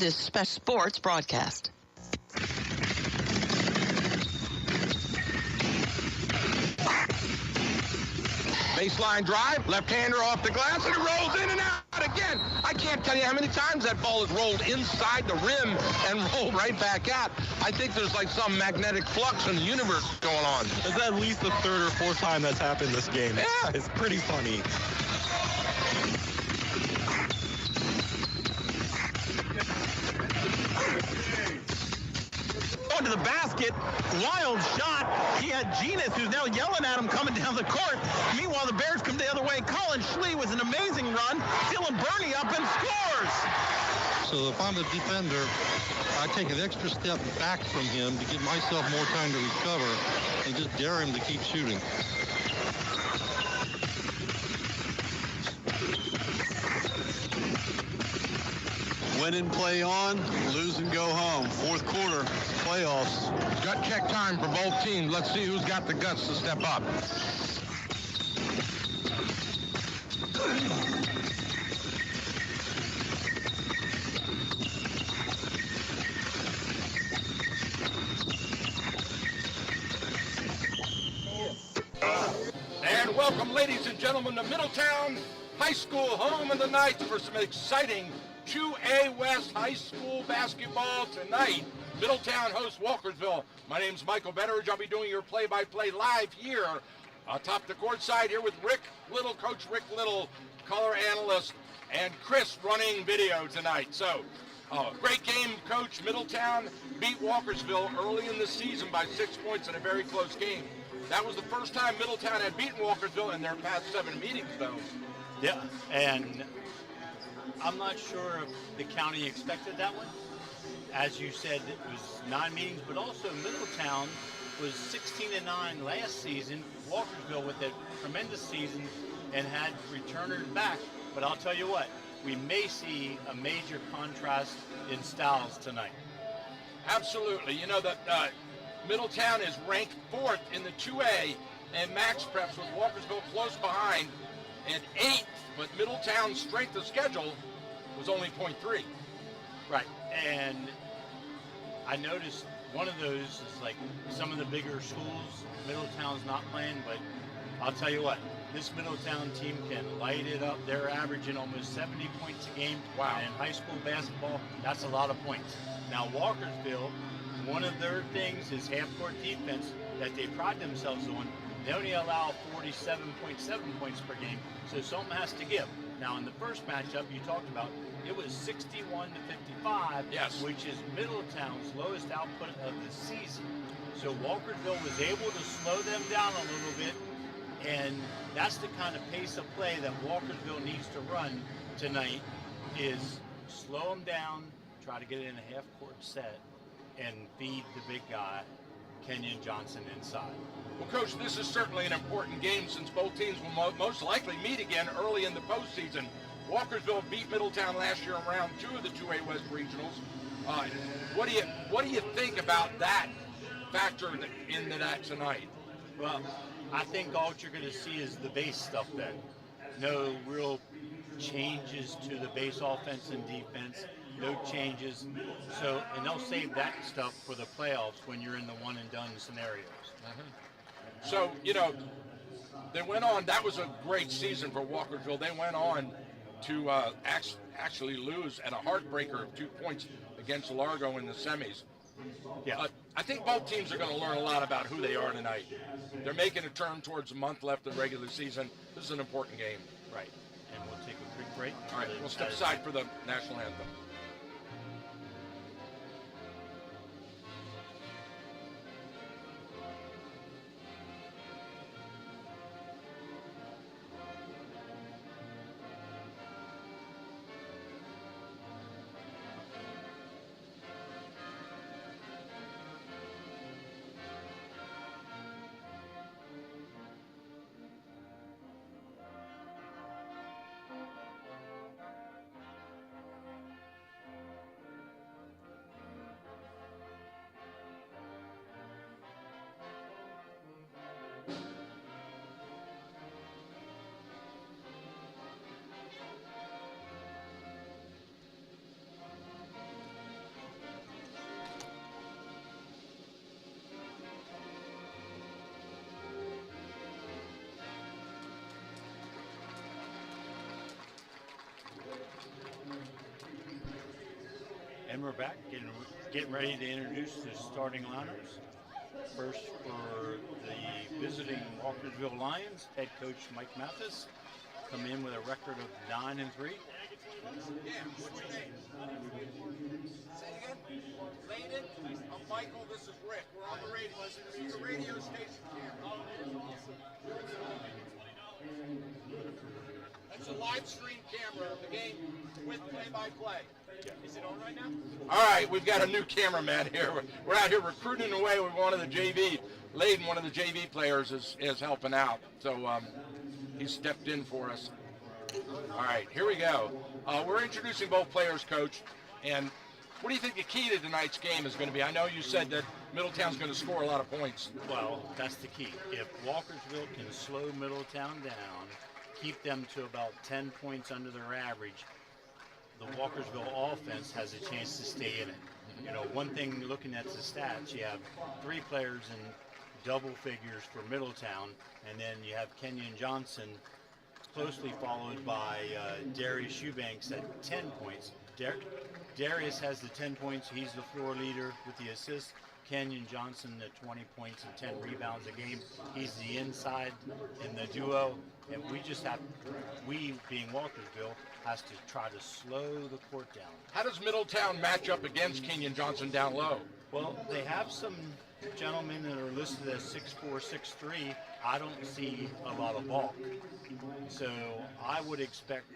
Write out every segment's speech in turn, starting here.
this special sports broadcast. Baseline drive, left-hander off the glass, and it rolls in and out again. I can't tell you how many times that ball has rolled inside the rim and rolled right back out. I think there's like some magnetic flux in the universe going on. It's at least the third or fourth time that's happened this game. Yeah. It's pretty funny. To the basket, wild shot. He had Genus, who's now yelling at him, coming down the court. Meanwhile, the Bears come the other way. Colin Schlee with an amazing run. Dylan Burney up and scores. So if I'm a defender, I take an extra step back from him to give myself more time to recover and just dare him to keep shooting. Win and play on, lose and go home. Fourth quarter, playoffs. Gut check time for both teams. Let's see who's got the guts to step up. And welcome, ladies and gentlemen, to Middletown High School, home of the night for some exciting 2A West High School basketball tonight. Middletown hosts Walkersville. My name's Michael Betteridge. I'll be doing your play-by-play live here atop the court side here with Rick Little, Coach Rick Little, color analyst, and Chris running video tonight. So, great game, Coach. Middletown beat Walkersville early in the season by 6 points in a very close game. That was the first time Middletown had beaten Walkersville in their past 7 meetings, though. Yeah, and I'm not sure if the county expected that one. As you said, it was 9 meetings, but also Middletown was 16-9 last season. Walkersville with a tremendous season and had returners back. But I'll tell you what, we may see a major contrast in styles tonight. Absolutely. You know that Middletown is ranked 4th in the 2A and max preps with Walkersville close behind and 8th, but Middletown's strength of schedule was only 0.3. Right, and I noticed one of those is like some of the bigger schools, Middletown's not playing, but I'll tell you what, this Middletown team can light it up. They're averaging almost 70 points a game. Wow. And in high school basketball, that's a lot of points. Now, Walkersville, one of their things is half-court defense that they pride themselves on. They only allow 47.7 points per game, so something has to give. Now, in the first matchup you talked about, it was 61-55, yes, which is Middletown's lowest output of the season. So Walkersville was able to slow them down a little bit, and that's the kind of pace of play that Walkersville needs to run tonight, is slow them down, try to get it in a half-court set, and feed the big guy, Kenyon Johnson, inside. Well, Coach, this is certainly an important game since both teams will most likely meet again early in the postseason. Walkersville beat Middletown last year in round 2 of the 2A West Regionals. What do you think about that factor into that tonight? Well, I think all you're going to see is the base stuff then. No real changes to the base offense and defense. No changes. So, and they'll save that stuff for the playoffs when you're in the one and done scenarios. Mm-hmm. So, you know, they went on. That was a great season for Walkersville. They went on to actually lose at a heartbreaker of 2 points against Largo in the semis. Yeah. I think both teams are going to learn a lot about who they are tonight. They're making a turn towards a month left of the regular season. This is an important game. Right. And we'll take a quick break. All right, we'll step aside for the national anthem. And we're back, getting ready to introduce the starting lineups. First for the visiting Walkersville Lions, head coach Mike Mathis, come in with a record of 9-3. Say again. Layden, I'm Michael, this is Rick. We're on the radio. This is the radio station camera. That's a live stream camera of the game with play-by-play. Is it on right now? All right, we've got a new cameraman here. We're out here recruiting away with one of the JV. Layden, one of the JV players, is helping out. So he stepped in for us. All right, here we go. We're introducing both players, Coach. And what do you think the key to tonight's game is going to be? I know you said that Middletown's going to score a lot of points. Well, that's the key. If Walkersville can slow Middletown down, keep them to about 10 points under their average, the Walkersville offense has a chance to stay in it. You know, one thing looking at the stats, you have 3 players in double figures for Middletown, and then you have Kenyon Johnson closely followed by Darius Eubanks at 10 points. Darius has the 10 points. He's the floor leader with the assists. Kenyon Johnson at 20 points and 10 rebounds a game. He's the inside in the duo, and we being Walkersville, has to try to slow the court down. How does Middletown match up against Kenyon Johnson down low? Well, they have some gentlemen that are listed as 6'4", 6'3". I don't see a lot of bulk. So I would expect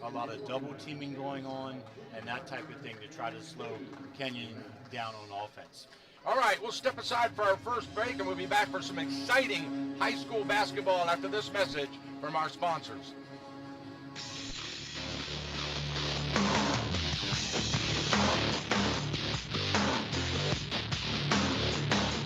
a lot of double teaming going on and that type of thing to try to slow Kenyon down on offense. All right, we'll step aside for our first break, and we'll be back for some exciting high school basketball after this message from our sponsors.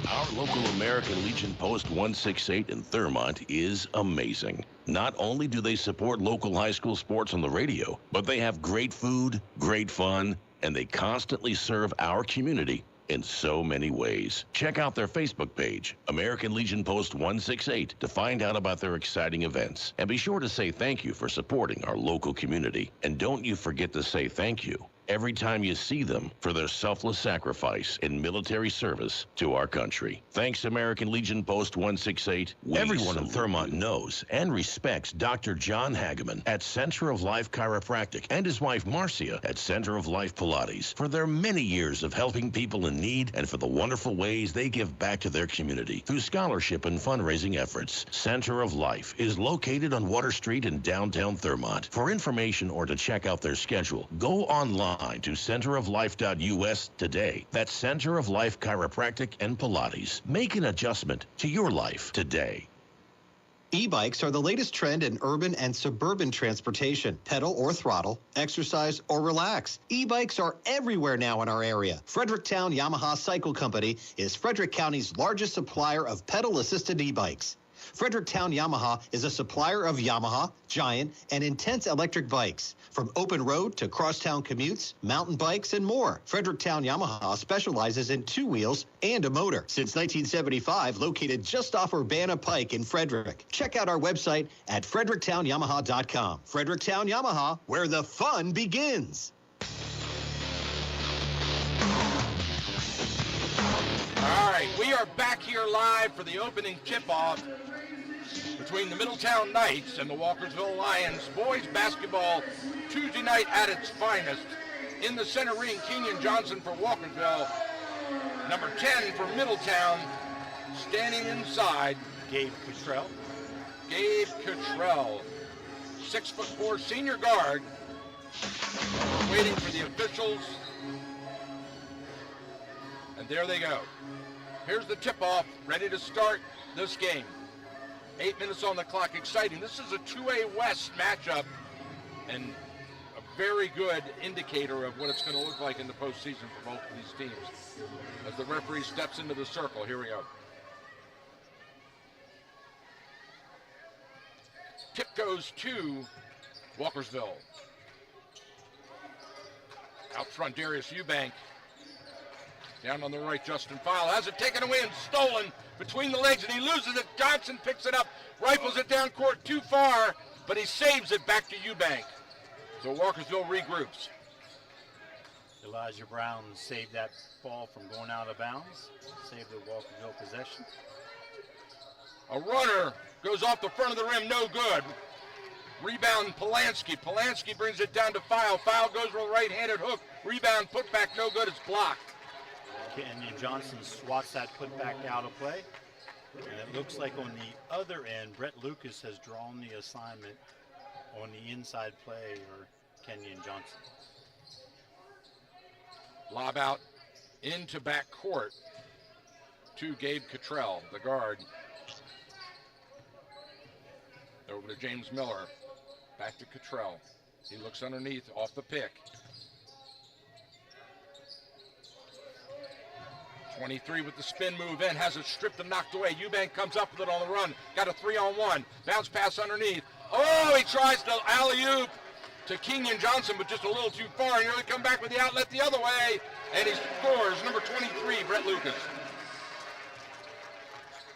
Our local American Legion Post 168 in Thurmont is amazing. Not only do they support local high school sports on the radio, but they have great food, great fun, and they constantly serve our community in so many ways. Check out their Facebook page, American Legion Post 168, to find out about their exciting events. And be sure to say thank you for supporting our local community. And don't you forget to say thank you every time you see them for their selfless sacrifice in military service to our country. Thanks, American Legion Post 168. Everyone in Thurmont knows and respects Dr. John Hageman at Center of Life Chiropractic and his wife Marcia at Center of Life Pilates for their many years of helping people in need and for the wonderful ways they give back to their community through scholarship and fundraising efforts. Center of Life is located on Water Street in downtown Thurmont. For information or to check out their schedule, go online to centeroflife.us today. That's Center of Life Chiropractic and Pilates. Make an adjustment to your life today. E-bikes are the latest trend in urban and suburban transportation. Pedal or throttle, exercise or relax. E-bikes are everywhere now in our area. Fredericktown Yamaha Cycle Company is Frederick County's largest supplier of pedal-assisted e-bikes. Fredericktown Yamaha is a supplier of Yamaha, Giant, and Intense electric bikes. From open road to crosstown commutes, mountain bikes, and more, Fredericktown Yamaha specializes in 2 wheels and a motor. Since 1975, located just off Urbana Pike in Frederick. Check out our website at fredericktown.yamaha.com. Fredericktown Yamaha, where the fun begins. All right, we are back here live for the opening tip-off between the Middletown Knights and the Walkersville Lions. Boys basketball Tuesday night at its finest. In the center ring, Kenyon Johnson for Walkersville. Number 10 for Middletown. Standing inside, Gabe Cottrell. Gabe Cottrell, 6'4" senior guard, waiting for the officials. And there they go. Here's the tip-off, ready to start this game. 8 minutes on the clock, exciting. This is a 2A West matchup and a very good indicator of what it's going to look like in the postseason for both of these teams. As the referee steps into the circle, here we go. Tip goes to Walkersville. Out front, Darius Eubank. Down on the right, Justin File has it taken away and stolen between the legs, and he loses it. Johnson picks it up, rifles it down court too far, but he saves it back to Eubank. So Walkersville regroups. Elijah Brown saved that ball from going out of bounds, saved the Walkerville possession. A runner goes off the front of the rim, no good. Rebound Polanski. Polanski brings it down to File. File goes with a right-handed hook. Rebound, put back, no good, it's blocked. Kenyon Johnson swats that putback out of play. And it looks like on the other end, Brett Lucas has drawn the assignment on the inside play for Kenyon Johnson. Lob out into back court to Gabe Cottrell, the guard. Over to James Miller. Back to Cottrell. He looks underneath, off the pick. 23 with the spin move in, has it stripped and knocked away. Eubank comes up with it on the run. Got a 3-on-1. Bounce pass underneath. Oh, he tries to alley-oop to Kenyon Johnson, but just a little too far. And here they come back with the outlet the other way. And he scores, number 23, Brett Lucas.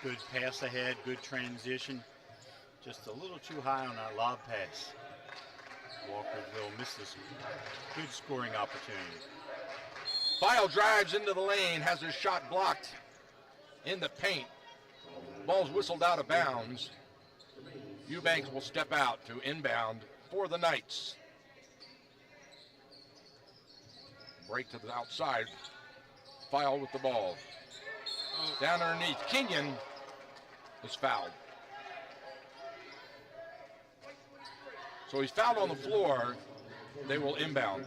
Good pass ahead, good transition. Just a little too high on that lob pass. Walkerville misses good scoring opportunity. File drives into the lane, has his shot blocked in the paint. Ball's whistled out of bounds. Eubanks will step out to inbound for the Knights. Break to the outside. File with the ball. Down underneath. Kenyon is fouled. So he's fouled on the floor. They will inbound.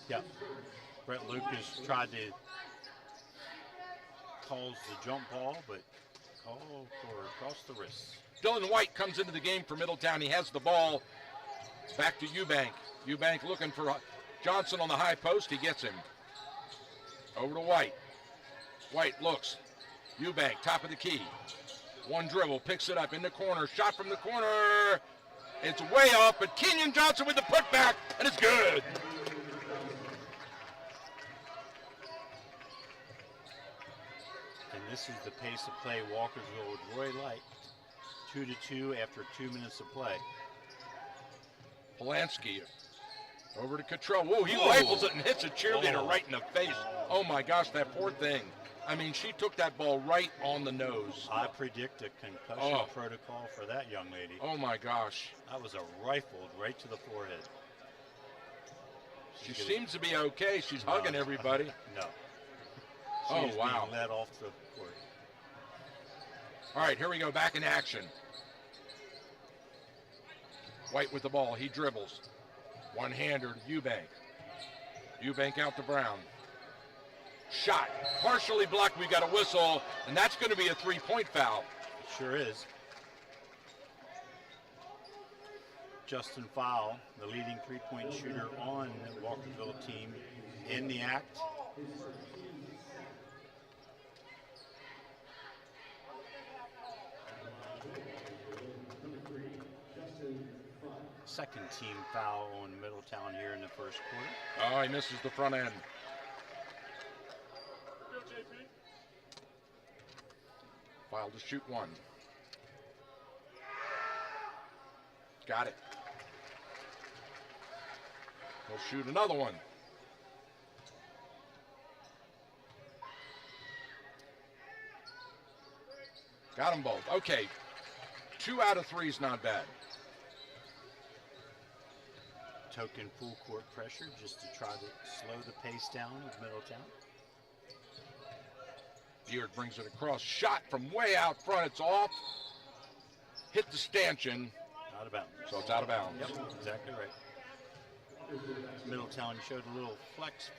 Yeah. Brett Lucas tried to calls the jump ball, but call for across the wrist. Dylan White comes into the game for Middletown. He has the ball. Back to Eubank. Eubank looking for Johnson on the high post. He gets him. Over to White. White looks. Eubank, top of the key. One dribble, picks it up in the corner. Shot from the corner. It's way up, but Kenyon Johnson with the putback, and it's good. And this is the pace of play Walkersville would really like. 2-2 after 2 minutes of play. Polanski over to Cottrell. Whoa, he rifles it and hits a cheerleader right in the face. Oh my gosh, that poor thing. I mean, she took that ball right on the nose. I predict a concussion protocol for that young lady. Oh my gosh. That was a rifle right to the forehead. She seems to be okay. She's hugging everybody. No. Oh, wow. Being led off the court. All right, here we go, back in action. White with the ball, he dribbles. One-hander to Eubank. Eubank out to Brown. Shot, partially blocked, we got a whistle, and that's going to be a three-point foul. Sure is. Justin Fowle, the leading three-point shooter on the Walkerville team, in the act. Second team foul on Middletown here in the first quarter. Oh, he misses the front end. File to shoot one. Got it. He'll shoot another one. Got them both. Okay. 2 out of 3 is not bad. Token full court pressure just to try to slow the pace down of Middletown. Beard brings it across. Shot from way out front. It's off. Hit the stanchion. Out of bounds. So it's out of bounds. Yep, exactly right. Middletown showed a little flex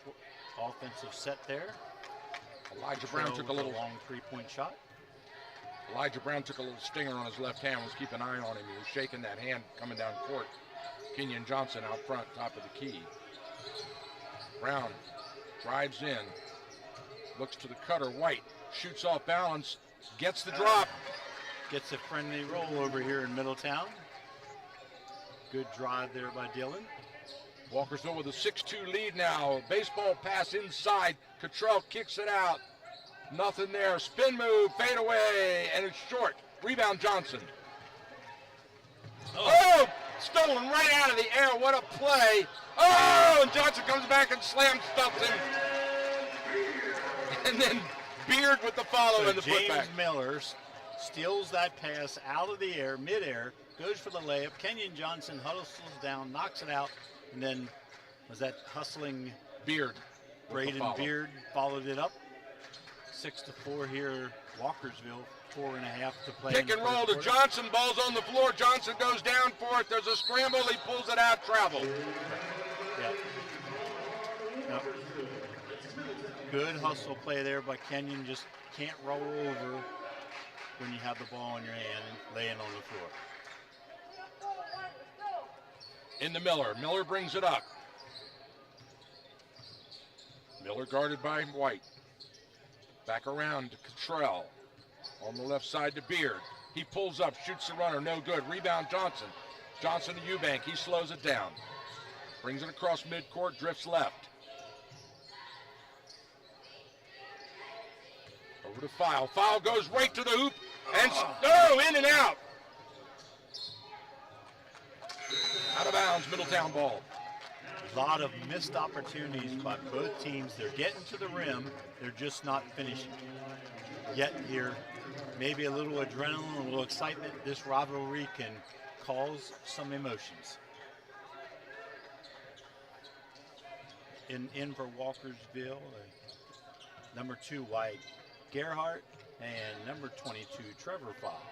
offensive set there. Elijah Brown took a little long three-point shot. Elijah Brown took a little stinger on his left hand. Was keeping an eye on him. He was shaking that hand coming down court. Kenyon Johnson out front, top of the key. Brown drives in. Looks to the cutter. White shoots off balance. Gets the drop. Gets a friendly roll over here in Middletown. Good drive there by Dylan. Walkersville with a 6-2 lead now. Baseball pass inside. Cottrell kicks it out. Nothing there. Spin move, fade away, and it's short. Rebound Johnson. Oh! Stolen right out of the air. What a play. Oh, and Johnson comes back and slam stuffs him. And then Beard with the follow and the James putback. Miller steals that pass out of the air, midair, goes for the layup. Kenyon Johnson hustles down, knocks it out, and then was that hustling Beard? Braden Beard followed it up. 6-4 here, Walkersville. 4.5 to play. Pick and roll to Johnson. Ball's on the floor. Johnson goes down for it. There's a scramble. He pulls it out. Travel. Yeah. Yep. Good hustle play there by Kenyon. Just can't roll over when you have the ball in your hand and laying on the floor. Into Miller. Miller brings it up. Miller guarded by White. Back around to Cottrell. On the left side to Beard. He pulls up, shoots the runner, no good. Rebound Johnson. Johnson to Eubank. He slows it down. Brings it across midcourt, drifts left. Over to File. File goes right to the hoop and in and out. Out of bounds, Middletown ball. A lot of missed opportunities by both teams. They're getting to the rim. They're just not finishing. Yet here, maybe a little adrenaline, a little excitement. This rivalry can cause some emotions. In for Walkersville, number 2 White Gerhardt and number 22 Trevor File.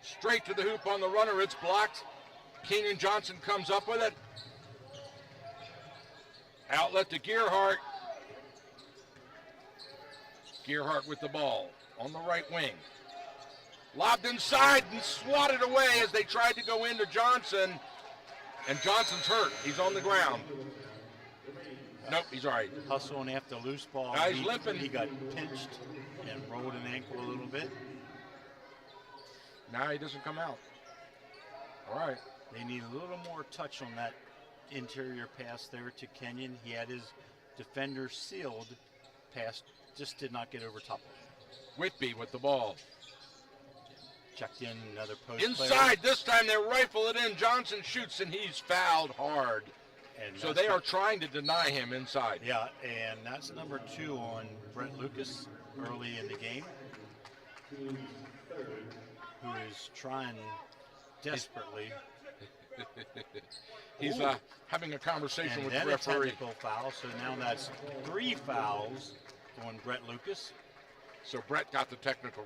Straight to the hoop on the runner. It's blocked. Kenyon Johnson comes up with it. Outlet to Gerhardt. Gerhardt with the ball on the right wing. Lobbed inside and swatted away as they tried to go into Johnson. And Johnson's hurt. He's on the ground. Nope, he's all right. Hustling after loose ball. He's limping. He got pinched and rolled an ankle a little bit. Now he doesn't come out. All right. They need a little more touch on that interior pass there to Kenyon. He had his defender sealed. Pass just did not get over top of him. Whitby with the ball. Checked in another post Inside, player. this time they rifle it in. Johnson shoots and he's fouled hard. And so they are trying to deny him inside. Yeah, and that's number 2 on Brett Lucas early in the game, who is trying desperately. He's having a conversation with the referee. A technical foul, so now that's 3 fouls on Brett Lucas. So Brett got the technical.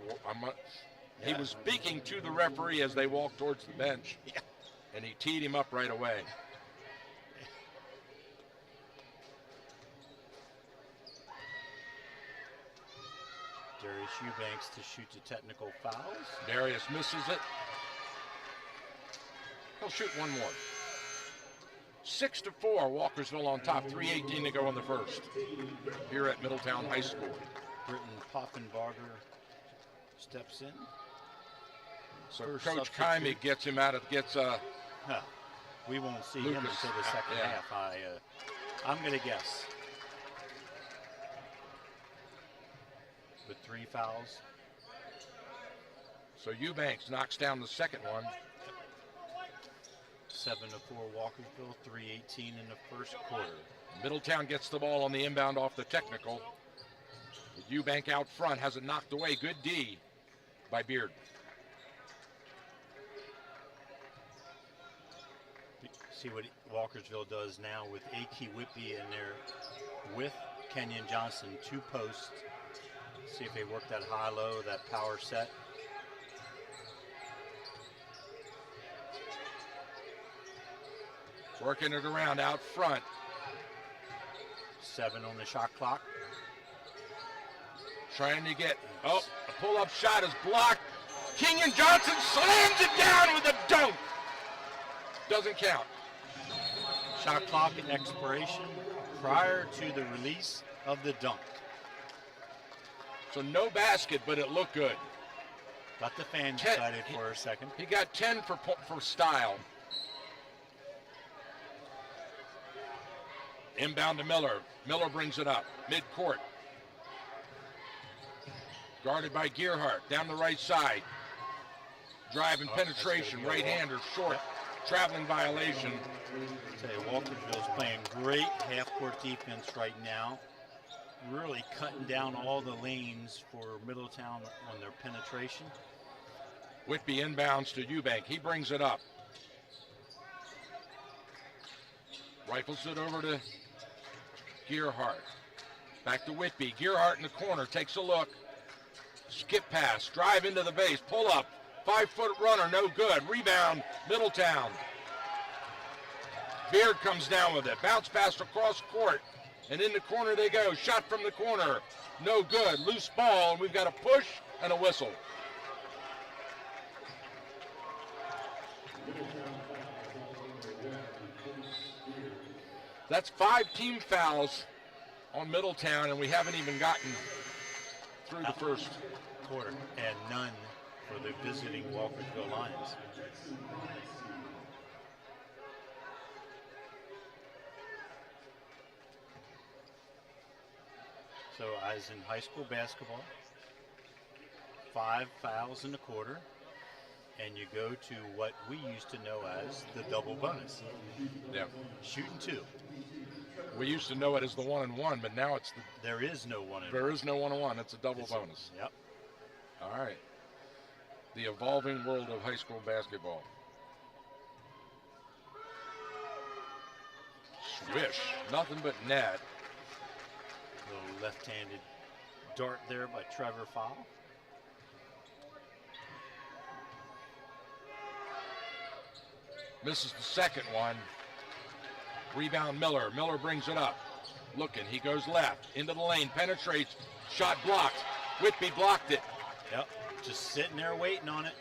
He was speaking to the referee as they walked towards the bench, and he teed him up right away. Darius Eubanks to shoot the technical fouls. Darius misses it. He'll shoot one more. 6-4, Walkersville on top. 3:18 to go in the first. Here at Middletown High School. Britton Poffenbarger steps in. So First Coach substitute. Kymie gets him out of we won't see Lucas. him until the second half. I'm going to guess. With 3 fouls. So Eubanks knocks down the second one. 7-4 Walkersville, 3:18 in the first quarter. Middletown gets the ball on the inbound off the technical. With Eubank out front, has it knocked away. Good D by Beard. See what Walkersville does now with A.K. Whitby in there with Kenyon Johnson, 2 posts. See if they work that high-low, that power set. Working it around out front. 7 on the shot clock. Trying to get, a pull-up shot is blocked. Kenyon Johnson slams it down with a dunk. Doesn't count. Shot clock expiration prior to the release of the dunk. So no basket, but it looked good. Got the fans excited for a second. He got 10 for style. Inbound to Miller. Miller brings it up. Mid-court. Guarded by Gerhardt. Down the right side. Drive and penetration. Right-hander short. traveling violation. I'll tell you, Walkersville's playing great half-court defense right now. Really cutting down all the lanes for Middletown on their penetration. Whitby inbounds to Eubank. He brings it up. Rifles it over to Gearhart. Back to Whitby. Gearhart in the corner. Takes a look. Skip pass. Drive into the base. Pull up. 5-foot runner. No good. Rebound. Middletown. Beard comes down with it. Bounce pass across court. And in the corner they go. Shot from the corner. No good. Loose ball. And we've got a push and a whistle. That's 5 team fouls on Middletown, and we haven't even gotten through the first quarter, and none for the visiting Walkersville Lions. So as in high school basketball, 5 fouls in the quarter, and you go to what we used to know as the double bonus. Yeah. Shooting 2. We used to know it as the 1-and-1, but now it's there is no 1-and-1. There is no 1-and-1. It's a double bonus. Yep. All right. The evolving world of high school basketball. Swish. Nothing but net. Little left-handed dart there by Trevor Fowl. Misses the second one. Rebound Miller. Miller brings it up. Looking. He goes left. Into the lane. Penetrates. Shot blocked. Whitby blocked it. Yep. Just sitting there waiting on it.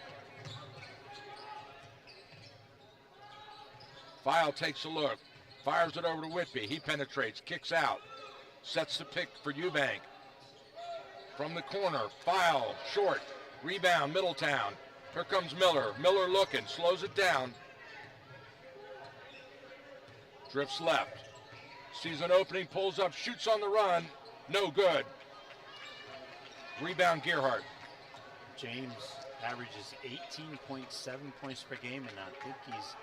File takes a look. Fires it over to Whitby. He penetrates. Kicks out. Sets the pick for Eubank. From the corner. File. Short. Rebound. Middletown. Here comes Miller. Miller looking. Slows it down. Drifts left. Sees an opening, pulls up, shoots on the run. No good. Rebound Gearhart. James averages 18.7 points per game, and I think he's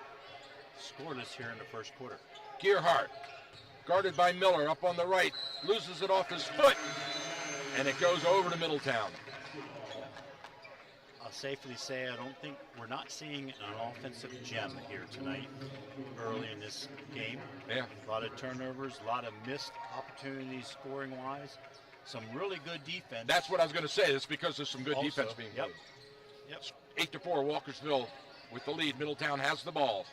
scoreless here in the first quarter. Gearhart, guarded by Miller, up on the right, loses it off his foot, and it goes over to Middletown. I'll safely say we're not seeing an offensive gem here tonight early in this game. Yeah. A lot of turnovers, a lot of missed opportunities scoring-wise. Some really good defense. That's what I was going to say. It's because there's some good defense being played. Yep. 8-4, Walkersville with the lead. Middletown has the ball.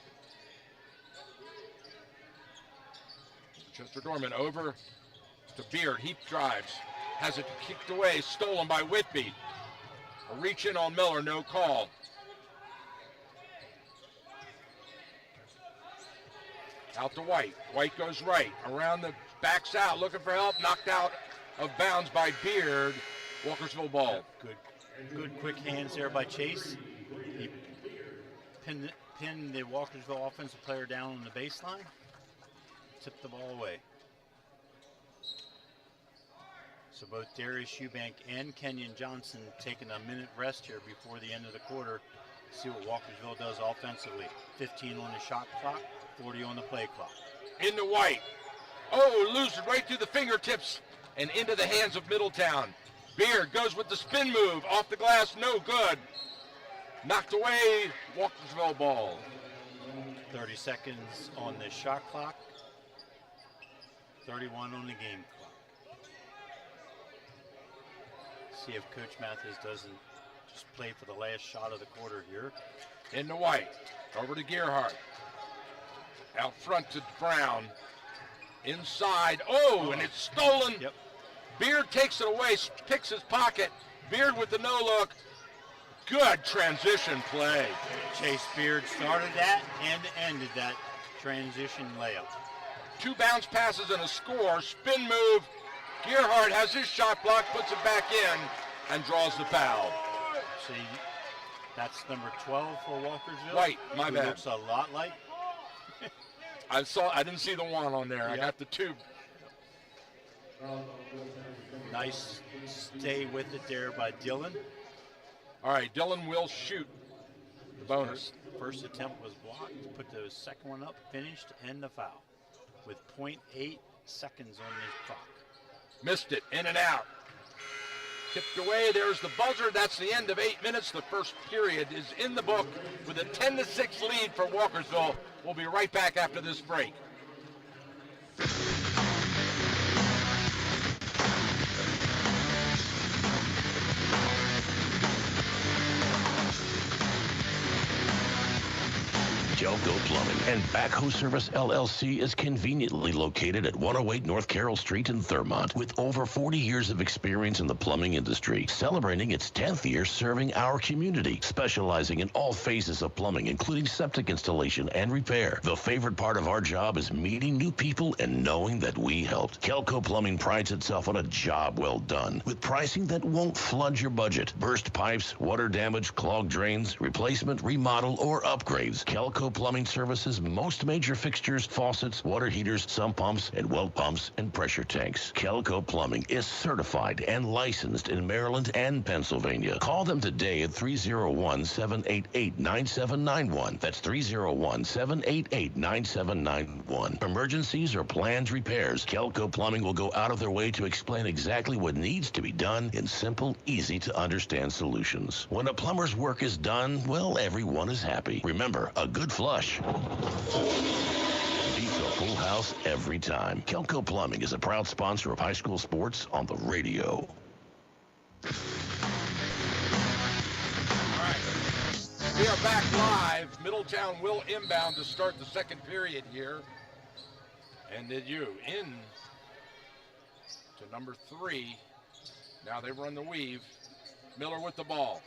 Chester Dorman over to Beard. He drives. Has it kicked away. Stolen by Whitby. A reach in on Miller. No call. Out to White. White goes right. Around the backs out. Looking for help. Knocked out of bounds by Beard. Walkersville ball. Good quick hands there by Chase. He pinned the Walkersville offensive player down on the baseline. Tipped the ball away. So both Darius Eubank and Kenyon Johnson taking a minute rest here before the end of the quarter. See what Walkersville does offensively. 15 on the shot clock, 40 on the play clock. Into White. Oh, loses right through the fingertips and into the hands of Middletown. Beard goes with the spin move. Off the glass, no good. Knocked away, Walkersville ball. 30 seconds on the shot clock. 31 on the game clock. See if Coach Mathis doesn't just play for the last shot of the quarter here. Into White. Over to Gearhart. Out front to Brown. Inside. Oh, and it's stolen. Yep. Beard takes it away, picks his pocket. Beard with the no-look. Good transition play. Chase Beard started that and ended that transition layup. 2 bounce passes and a score. Spin move. Gearhart has his shot blocked, puts it back in, and draws the foul. See, that's number 12 for Walkersville. Right, my bad. Looks a lot like. I didn't see the 1 on there. Yep. I got the 2. Nice stay with it there by Dylan. All right, Dylan will shoot the bonus. first attempt was blocked, put the second one up, finished, and the foul with .8 seconds on the clock. Missed it, in and out. Tipped away, there's the buzzer. That's the end of 8 minutes. The first period is in the book with a 10-6 lead for Walkersville. We'll be right back after this break. Kelco Plumbing and Backhoe Service LLC is conveniently located at 108 North Carroll Street in Thurmont with over 40 years of experience in the plumbing industry, celebrating its 10th year serving our community, specializing in all phases of plumbing, including septic installation and repair. The favorite part of our job is meeting new people and knowing that we helped. Kelco Plumbing prides itself on a job well done with pricing that won't flood your budget. Burst pipes, water damage, clogged drains, replacement, remodel, or upgrades. Kelco Plumbing services most major fixtures, faucets, water heaters, sump pumps, and well pumps and pressure tanks. Kelco Plumbing is certified and licensed in Maryland and Pennsylvania. Call them today at 301-788-9791. That's 301-788-9791. Emergencies or planned repairs, Kelco Plumbing will go out of their way to explain exactly what needs to be done in simple, easy to understand solutions. When a plumber's work is done, well, everyone is happy. Remember, a good flush beats a full house every time. Kelco Plumbing is a proud sponsor of high school sports on the radio. All right. We are back live. Middletown will inbound to start the second period here. And did you in to number 3. Now they run the weave. Miller with the ball.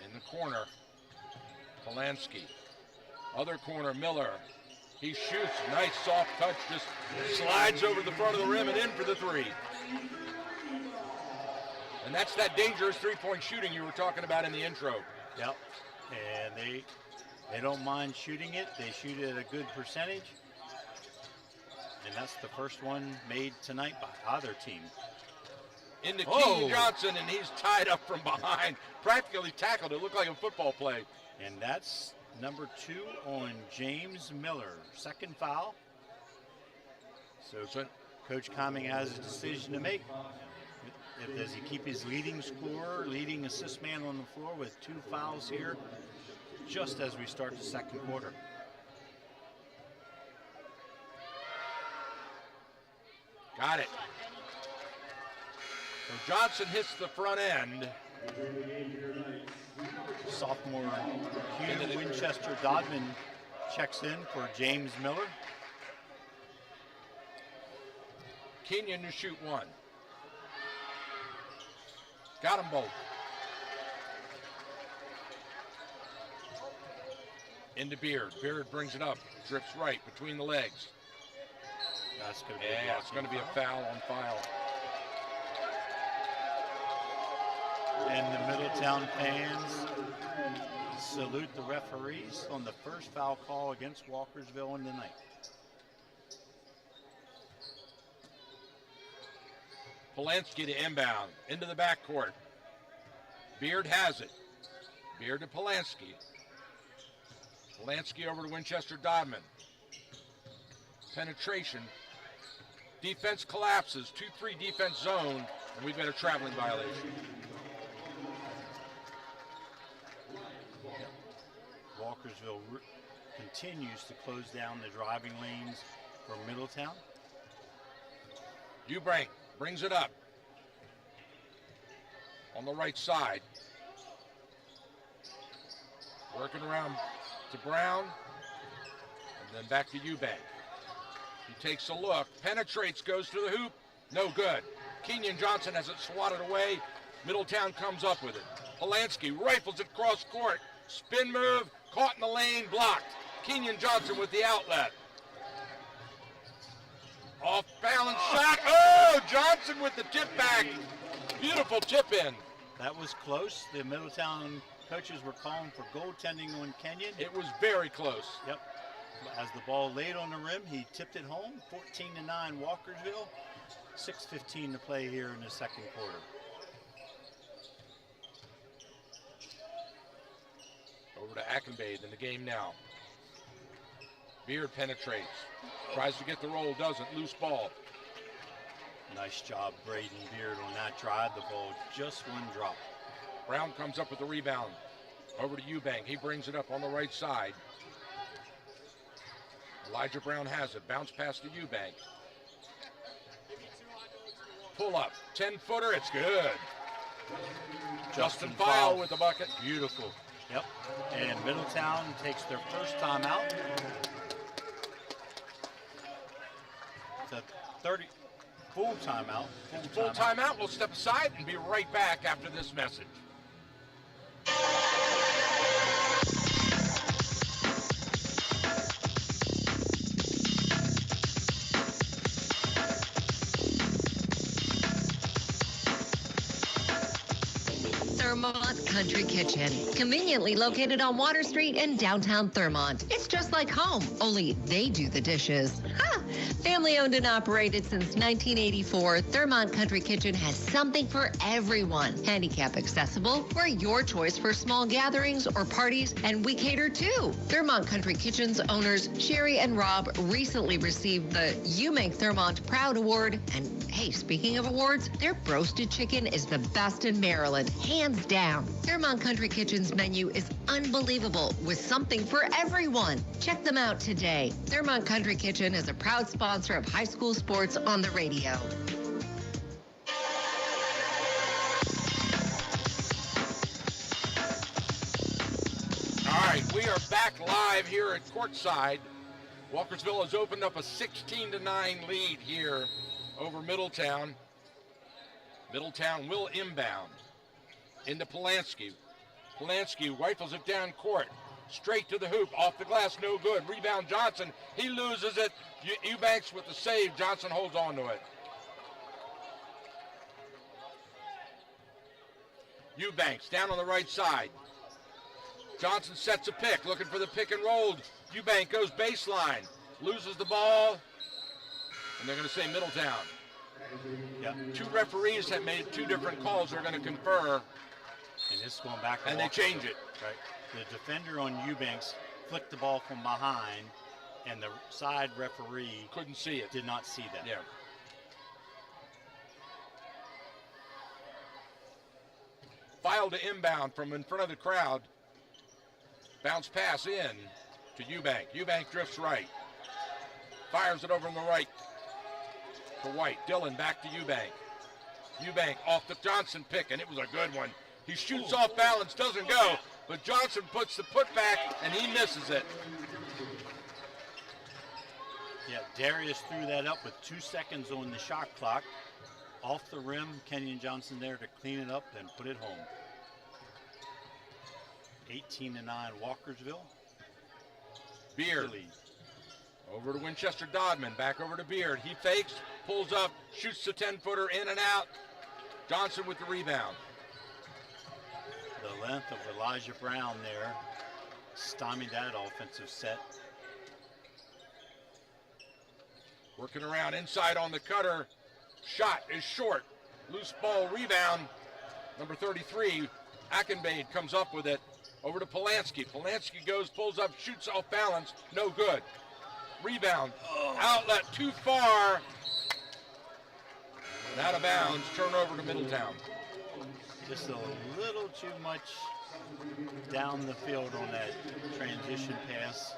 In the corner, Polanski. Other corner, Miller. He shoots. Nice soft touch. Just slides over the front of the rim and in for the 3. And that's that dangerous three-point shooting you were talking about in the intro. Yep. And they don't mind shooting it. They shoot it at a good percentage. And that's the first one made tonight by either team. Into Keaton Johnson, and he's tied up from behind. Practically tackled. It looked like a football play. And that's number 2 on James Miller. Second foul. So Coach Coming has a decision to make. Does he keep his leading scorer, leading assist man on the floor with 2 fouls here just as we start the second quarter? Got it. So Johnson hits the front end. Sophomore Hugh Winchester Dodman checks in for James Miller. Kenyon to shoot 1. Got them both. Into Beard. Beard brings it up. Drips right between the legs. That's going to be it's going to be a foul on File. And the Middletown fans salute the referees on the first foul call against Walkersville in the night. Polanski to inbound, into the backcourt. Beard has it. Beard to Polanski. Polanski over to Winchester Dodman. Penetration. Defense collapses. 2-3 defense zone, and we've got a traveling violation. Walkersville continues to close down the driving lanes for Middletown. Eubank brings it up on the right side. Working around to Brown, and then back to Eubank. He takes a look, penetrates, goes to the hoop, no good. Kenyon Johnson has it swatted away. Middletown comes up with it. Polanski rifles it cross court, spin move, caught in the lane, blocked. Kenyon Johnson with the outlet. Off balance shot. Oh, Johnson with the tip back. Beautiful tip in. That was close. The Middletown coaches were calling for goaltending on Kenyon. It was very close. Yep. As the ball laid on the rim, he tipped it home. 14-9 Walkersville. 6:15 to play here in the second quarter. Over to Ackenbade in the game now. Beard penetrates. Tries to get the roll, doesn't. Loose ball. Nice job, Braden Beard, on that drive. The ball just one drop. Brown comes up with the rebound. Over to Eubank. He brings it up on the right side. Elijah Brown has it. Bounce pass to Eubank. Pull up. 10-footer. It's good. Justin File with the bucket. Beautiful. Yep. And Middletown takes their first timeout. It's a 30 full timeout. Full timeout. We'll step aside and be right back after this message. Thurmont Country Kitchen, conveniently located on Water Street in downtown Thurmont. It's just like home, only they do the dishes. Ha! Family owned and operated since 1984, Thurmont Country Kitchen has something for everyone. Handicap accessible, we're your choice for small gatherings or parties, and we cater too. Thurmont Country Kitchen's owners, Sherry and Rob, recently received the You Make Thurmont Proud Award. And hey, speaking of awards, their roasted chicken is the best in Maryland, hands down. Thurmont Country Kitchen's menu is unbelievable with something for everyone. Check them out today. Thurmont Country Kitchen is a proud sponsor of high school sports on the radio. All right, we are back live here at courtside. Walkersville has opened up a 16-9 lead here over Middletown. Middletown will inbound into Polanski. Polanski rifles it down court. Straight to the hoop, off the glass, no good. Rebound Johnson, he loses it. Eubanks with the save, Johnson holds on to it. Eubanks down on the right side. Johnson sets a pick, looking for the pick and roll. Eubank goes baseline, loses the ball, and they're going to say Middletown. Yeah. Two referees have made two different calls. They're going to confer. And this is going back. And they change it. Right. The defender on Eubanks flicked the ball from behind, and the side referee couldn't see it. Did not see that. Yeah. File to inbound from in front of the crowd. Bounce pass in to Eubank. Eubank drifts right. Fires it over on the right to White. Dillon back to Eubank. Eubank off the Johnson pick, and it was a good one. He shoots off balance, doesn't go, but Johnson puts the putback, and he misses it. Yeah, Darius threw that up with 2 seconds on the shot clock. Off the rim, Kenyon Johnson there to clean it up and put it home. 18-9 Walkersville. Beard. Over to Winchester Dodman, back over to Beard. He fakes, pulls up, shoots the 10-footer in and out. Johnson with the rebound. The length of Elijah Brown there stymied that offensive set. Working around inside on the cutter. Shot is short. Loose ball rebound. Number 33, Ackenbade comes up with it. Over to Polanski. Polanski goes, pulls up, shoots off balance. No good. Rebound. Outlet too far. And out of bounds. Turnover to Middletown. Just a little too much down the field on that transition pass.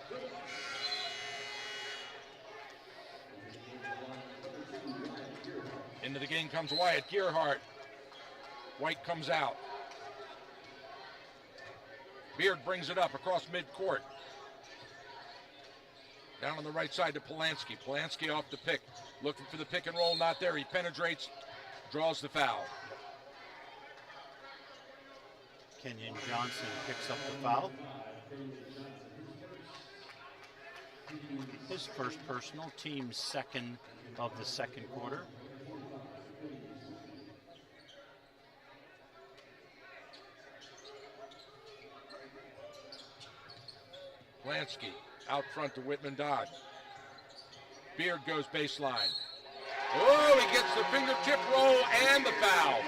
Into the game comes Wyatt Gearhart. White comes out. Beard brings it up across midcourt. Down on the right side to Polanski. Polanski off the pick. Looking for the pick and roll, not there. He penetrates, draws the foul. Kenyon Johnson picks up the foul. His first personal, team's second of the second quarter. Polanski out front to Whitman Dodd. Beard goes baseline. Oh, he gets the fingertip roll and the foul.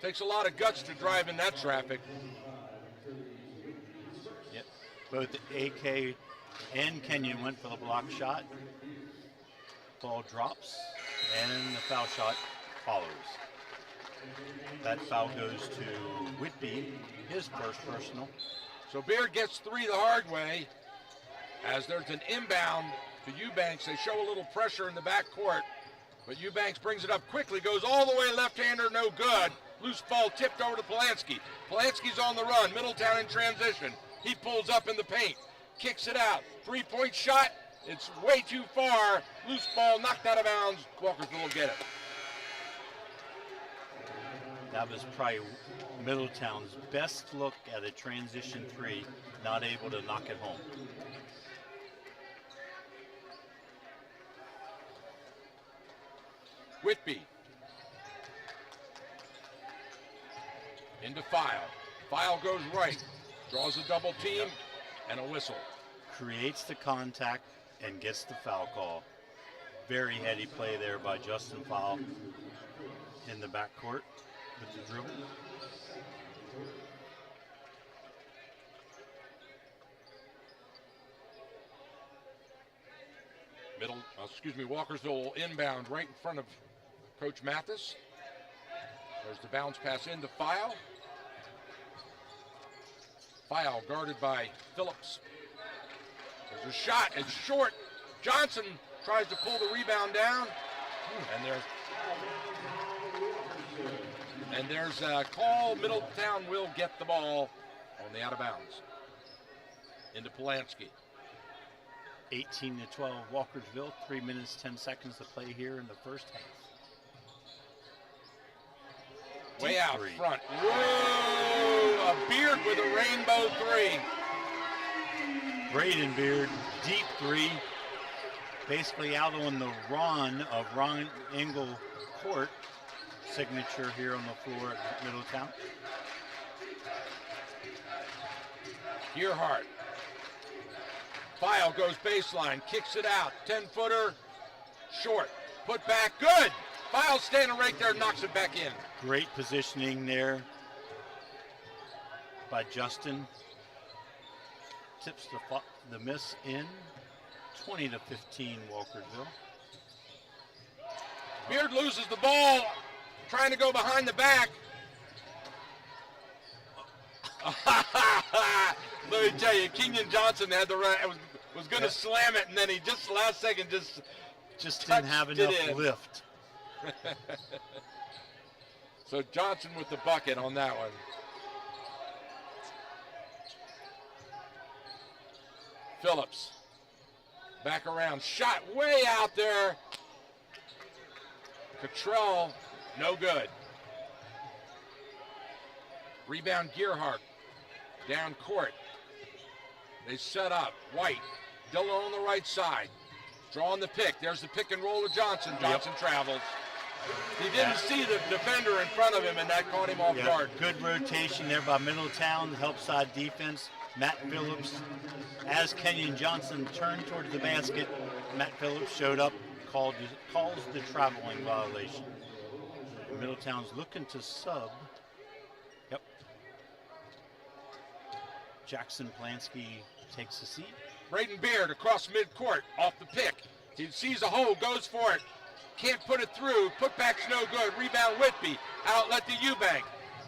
Takes a lot of guts to drive in that traffic. Yep. Both AK and Kenyon went for the block shot. Ball drops, and the foul shot follows. That foul goes to Whitby, his first personal. So Beard gets 3 the hard way. As there's an inbound to Eubanks, they show a little pressure in the backcourt, but Eubanks brings it up quickly, goes all the way left-hander, no good. Loose ball tipped over to Polanski. Polanski's on the run, Middletown in transition. He pulls up in the paint, kicks it out. 3-point shot, it's way too far. Loose ball knocked out of bounds. Walkersville will get it. That was probably Middletown's best look at a transition 3, not able to knock it home. Whitby. Into File. File goes right. Draws a double team and a whistle. Creates the contact and gets the foul call. Very heady play there by Justin File in the backcourt with the dribble. Walkersville will inbound right in front of Coach Mathis. There's the bounce pass into File. File guarded by Phillips. There's a shot, it's short. Johnson tries to pull the rebound down. And there's a call. Middletown will get the ball on the out of bounds. Into Polanski. 18-12 Walkersville, 3 minutes, 10 seconds to play here in the first half. Way out front. Whoa! A Beard with a rainbow 3. Braden Beard, deep 3. Basically out on the run of Ron Engel court. Signature here on the floor at Middletown. Gearhart. File goes baseline, kicks it out. 10-footer, short. Put back, good. File standing right there, knocks it back in. Great positioning there by Justin. Tips the miss in. 20-15 Walkersville. Beard loses the ball, trying to go behind the back. Let me tell you, Kenyon Johnson had the right, was going to slam it, and then he just last second just didn't have enough lift. So Johnson with the bucket on that one. Phillips back around, shot way out there. Cottrell, no good. Rebound Gearhart, down court. They set up, White, Dillon on the right side. Drawing the pick, there's the pick and roll to Johnson. Johnson travels. He didn't see the defender in front of him, and that caught him off guard. Good rotation there by Middletown, help side defense. Matt Phillips, as Kenyon Johnson turned towards the basket, Matt Phillips showed up, calls the traveling violation. Middletown's looking to sub. Yep. Jackson Polanski takes a seat. Braden Beard across midcourt, off the pick. He sees a hole, goes for it. Can't put it through. Putback's no good. Rebound Whitby. Outlet to Eubank.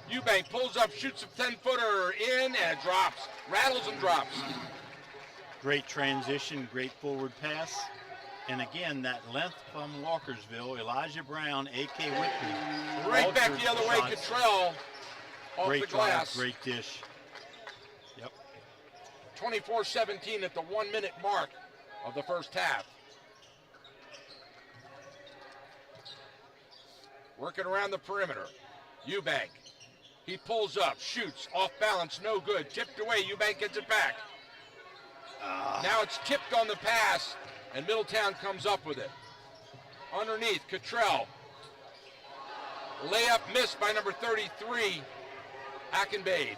Eubank pulls up, shoots a 10-footer in, and drops. Rattles and drops. Great transition, great forward pass. And again, that length from Walkersville, Elijah Brown, A.K. Whitby. Right back the other way, Cottrell off great the glass. Drive, great dish. Yep. 24-17 at the 1 minute mark of the first half. Working around the perimeter. Eubank. He pulls up, shoots, off balance, no good. Tipped away, Eubank gets it back. Now it's tipped on the pass, and Middletown comes up with it. Underneath, Cottrell. Layup missed by number 33, Ackenbade.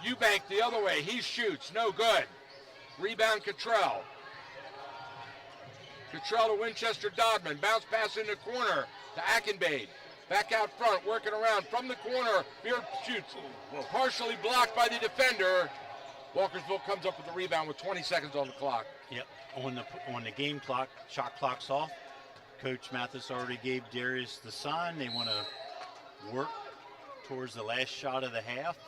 Eubank the other way, he shoots, no good. Rebound, Cottrell. Cottrell to Winchester Dodman, bounce pass in the corner to Ackenbade. Back out front, working around from the corner. Beard shoots, partially blocked by the defender. Walkersville comes up with the rebound with 20 seconds on the clock. Yep, on the game clock, shot clock's off. Coach Mathis already gave Darius the sign. They want to work towards the last shot of the half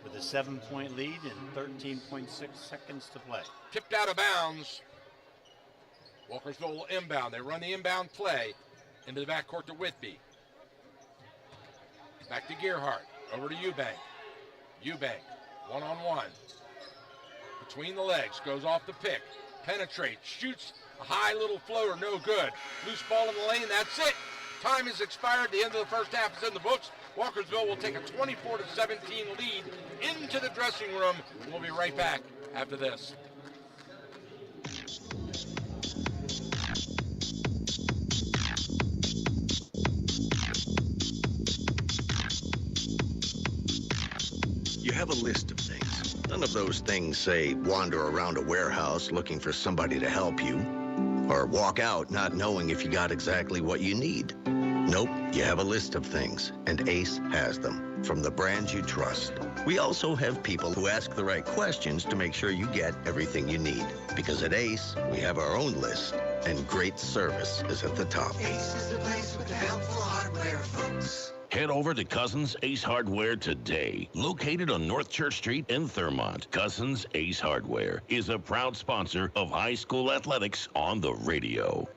with a 7-point lead and 13.6 seconds to play. Tipped out of bounds. Walkersville will inbound. They run the inbound play into the backcourt to Whitby. Back to Gearhart. Over to Eubank. Eubank, one-on-one. Between the legs, goes off the pick. Penetrates, shoots a high little floater, no good. Loose ball in the lane, that's it. Time has expired. The end of the first half is in the books. Walkersville will take a 24-17 lead into the dressing room. We'll be right back after this. You have a list of things. None of those things say wander around a warehouse looking for somebody to help you, or walk out not knowing if you got exactly what you need. Nope, you have a list of things, and Ace has them, from the brands you trust. We also have people who ask the right questions to make sure you get everything you need. Because at Ace, we have our own list, and great service is at the top. Ace is the place with the helpful hardware, folks. Head over to Cousins Ace Hardware today. Located on North Church Street in Thurmont, Cousins Ace Hardware is a proud sponsor of high school athletics on the radio.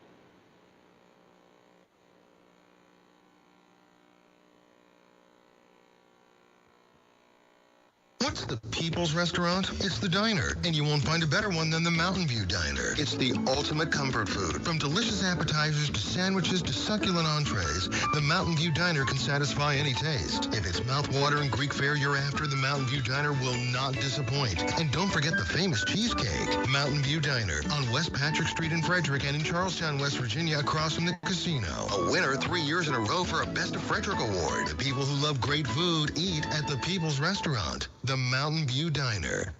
What's the People's Restaurant? It's the diner, and you won't find a better one than the Mountain View Diner. It's the ultimate comfort food. From delicious appetizers to sandwiches to succulent entrees, the Mountain View Diner can satisfy any taste. If it's mouth-watering Greek fare you're after, the Mountain View Diner will not disappoint. And don't forget the famous cheesecake. Mountain View Diner on West Patrick Street in Frederick and in Charlestown, West Virginia, across from the casino. A winner 3 years in a row for a Best of Frederick Award. The people who love great food eat at the People's Restaurant. The Mountain View Diner.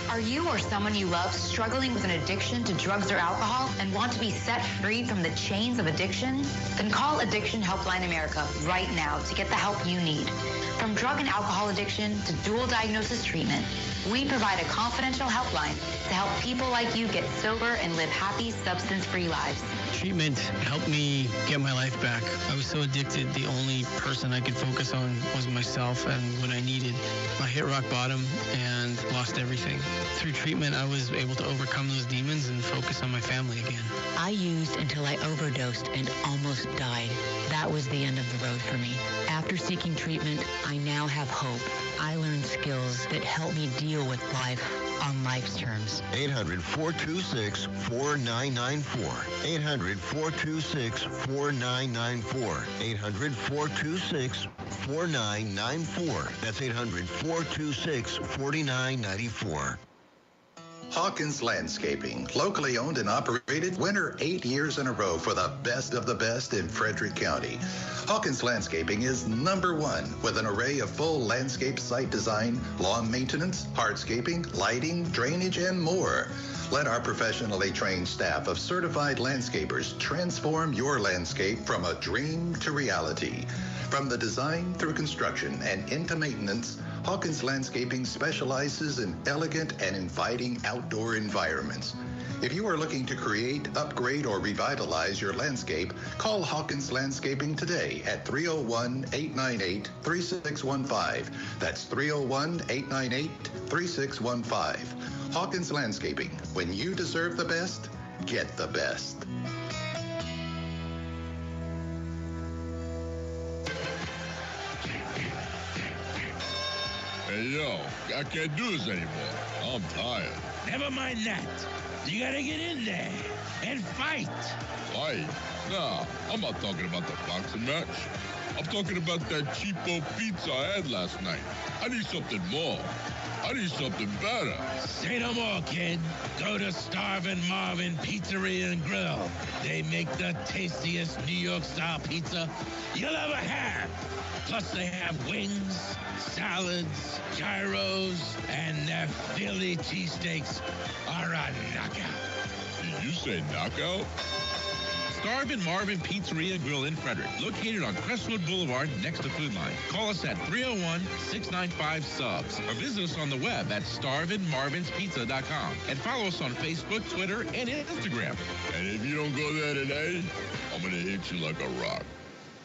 Are you or someone you love struggling with an addiction to drugs or alcohol and want to be set free from the chains of addiction? Then call Addiction Helpline America right now to get the help you need. From drug and alcohol addiction to dual diagnosis treatment, we provide a confidential helpline to help people like you get sober and live happy, substance-free lives. Treatment helped me get my life back. I was so addicted, the only person I could focus on was myself and what I needed. I hit rock bottom and lost everything. Through treatment, I was able to overcome those demons and focus on my family again. I used until I overdosed and almost died. That was the end of the road for me. After seeking treatment, I now have hope. I learned skills that help me deal with life on life's terms. 800-426-4994. 800-426-4994. 800-426-4994. That's 800-426-4994. Hawkins Landscaping, locally owned and operated, winner 8 years in a row for the best of the best in Frederick County. Hawkins Landscaping is #1 with an array of full landscape site design, lawn maintenance, hardscaping, lighting, drainage, and more. Let our professionally trained staff of certified landscapers transform your landscape from a dream to reality. From the design through construction and into maintenance, Hawkins Landscaping specializes in elegant and inviting outdoor environments. If you are looking to create, upgrade, or revitalize your landscape, call Hawkins Landscaping today at 301-898-3615. That's 301-898-3615. Hawkins Landscaping. When you deserve the best, get the best. Hey, yo, I can't do this anymore. I'm tired. Never mind that. You gotta get in there and fight. Fight? Nah, I'm not talking about the boxing match. I'm talking about that cheapo pizza I had last night. I need something more. I need something better. Say no more, kid. Go to Starvin' Marvin Pizzeria and Grill. They make the tastiest New York-style pizza you'll ever have. Plus, they have wings, salads, gyros, and their Philly cheesesteaks are a knockout. You say knockout? Starvin' Marvin Pizzeria Grill in Frederick, located on Crestwood Boulevard next to Food Line. Call us at 301-695-SUBS or visit us on the web at starvinmarvinspizza.com and follow us on Facebook, Twitter, and Instagram. And if you don't go there today, I'm going to hit you like a rock.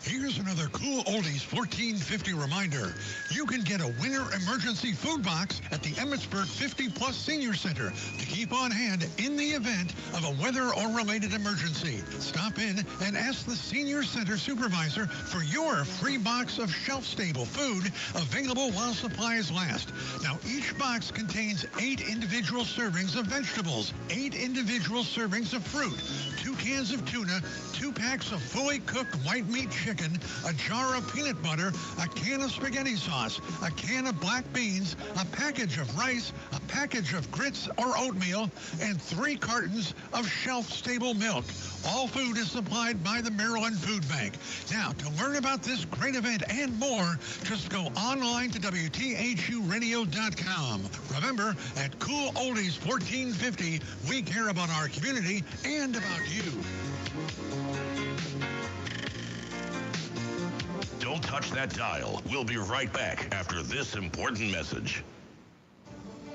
Here's another Cool Oldies 1450 reminder. You can get a winter emergency food box at the Emmitsburg 50-plus Senior Center to keep on hand in the event of a weather or related emergency. Stop in and ask the Senior Center supervisor for your free box of shelf-stable food available while supplies last. Now, each box contains 8 individual servings of vegetables, 8 individual servings of fruit, 2 cans of tuna, 2 packs of fully cooked white meat chicken, a jar of peanut butter, a can of spaghetti sauce, a can of black beans, a package of rice, a package of grits or oatmeal, and 3 cartons of shelf-stable milk. All food is supplied by the Maryland Food Bank. Now, to learn about this great event and more, just go online to WTHUradio.com. Remember, at Cool Oldies 1450, we care about our community and about you. Don't touch that dial. We'll be right back after this important message.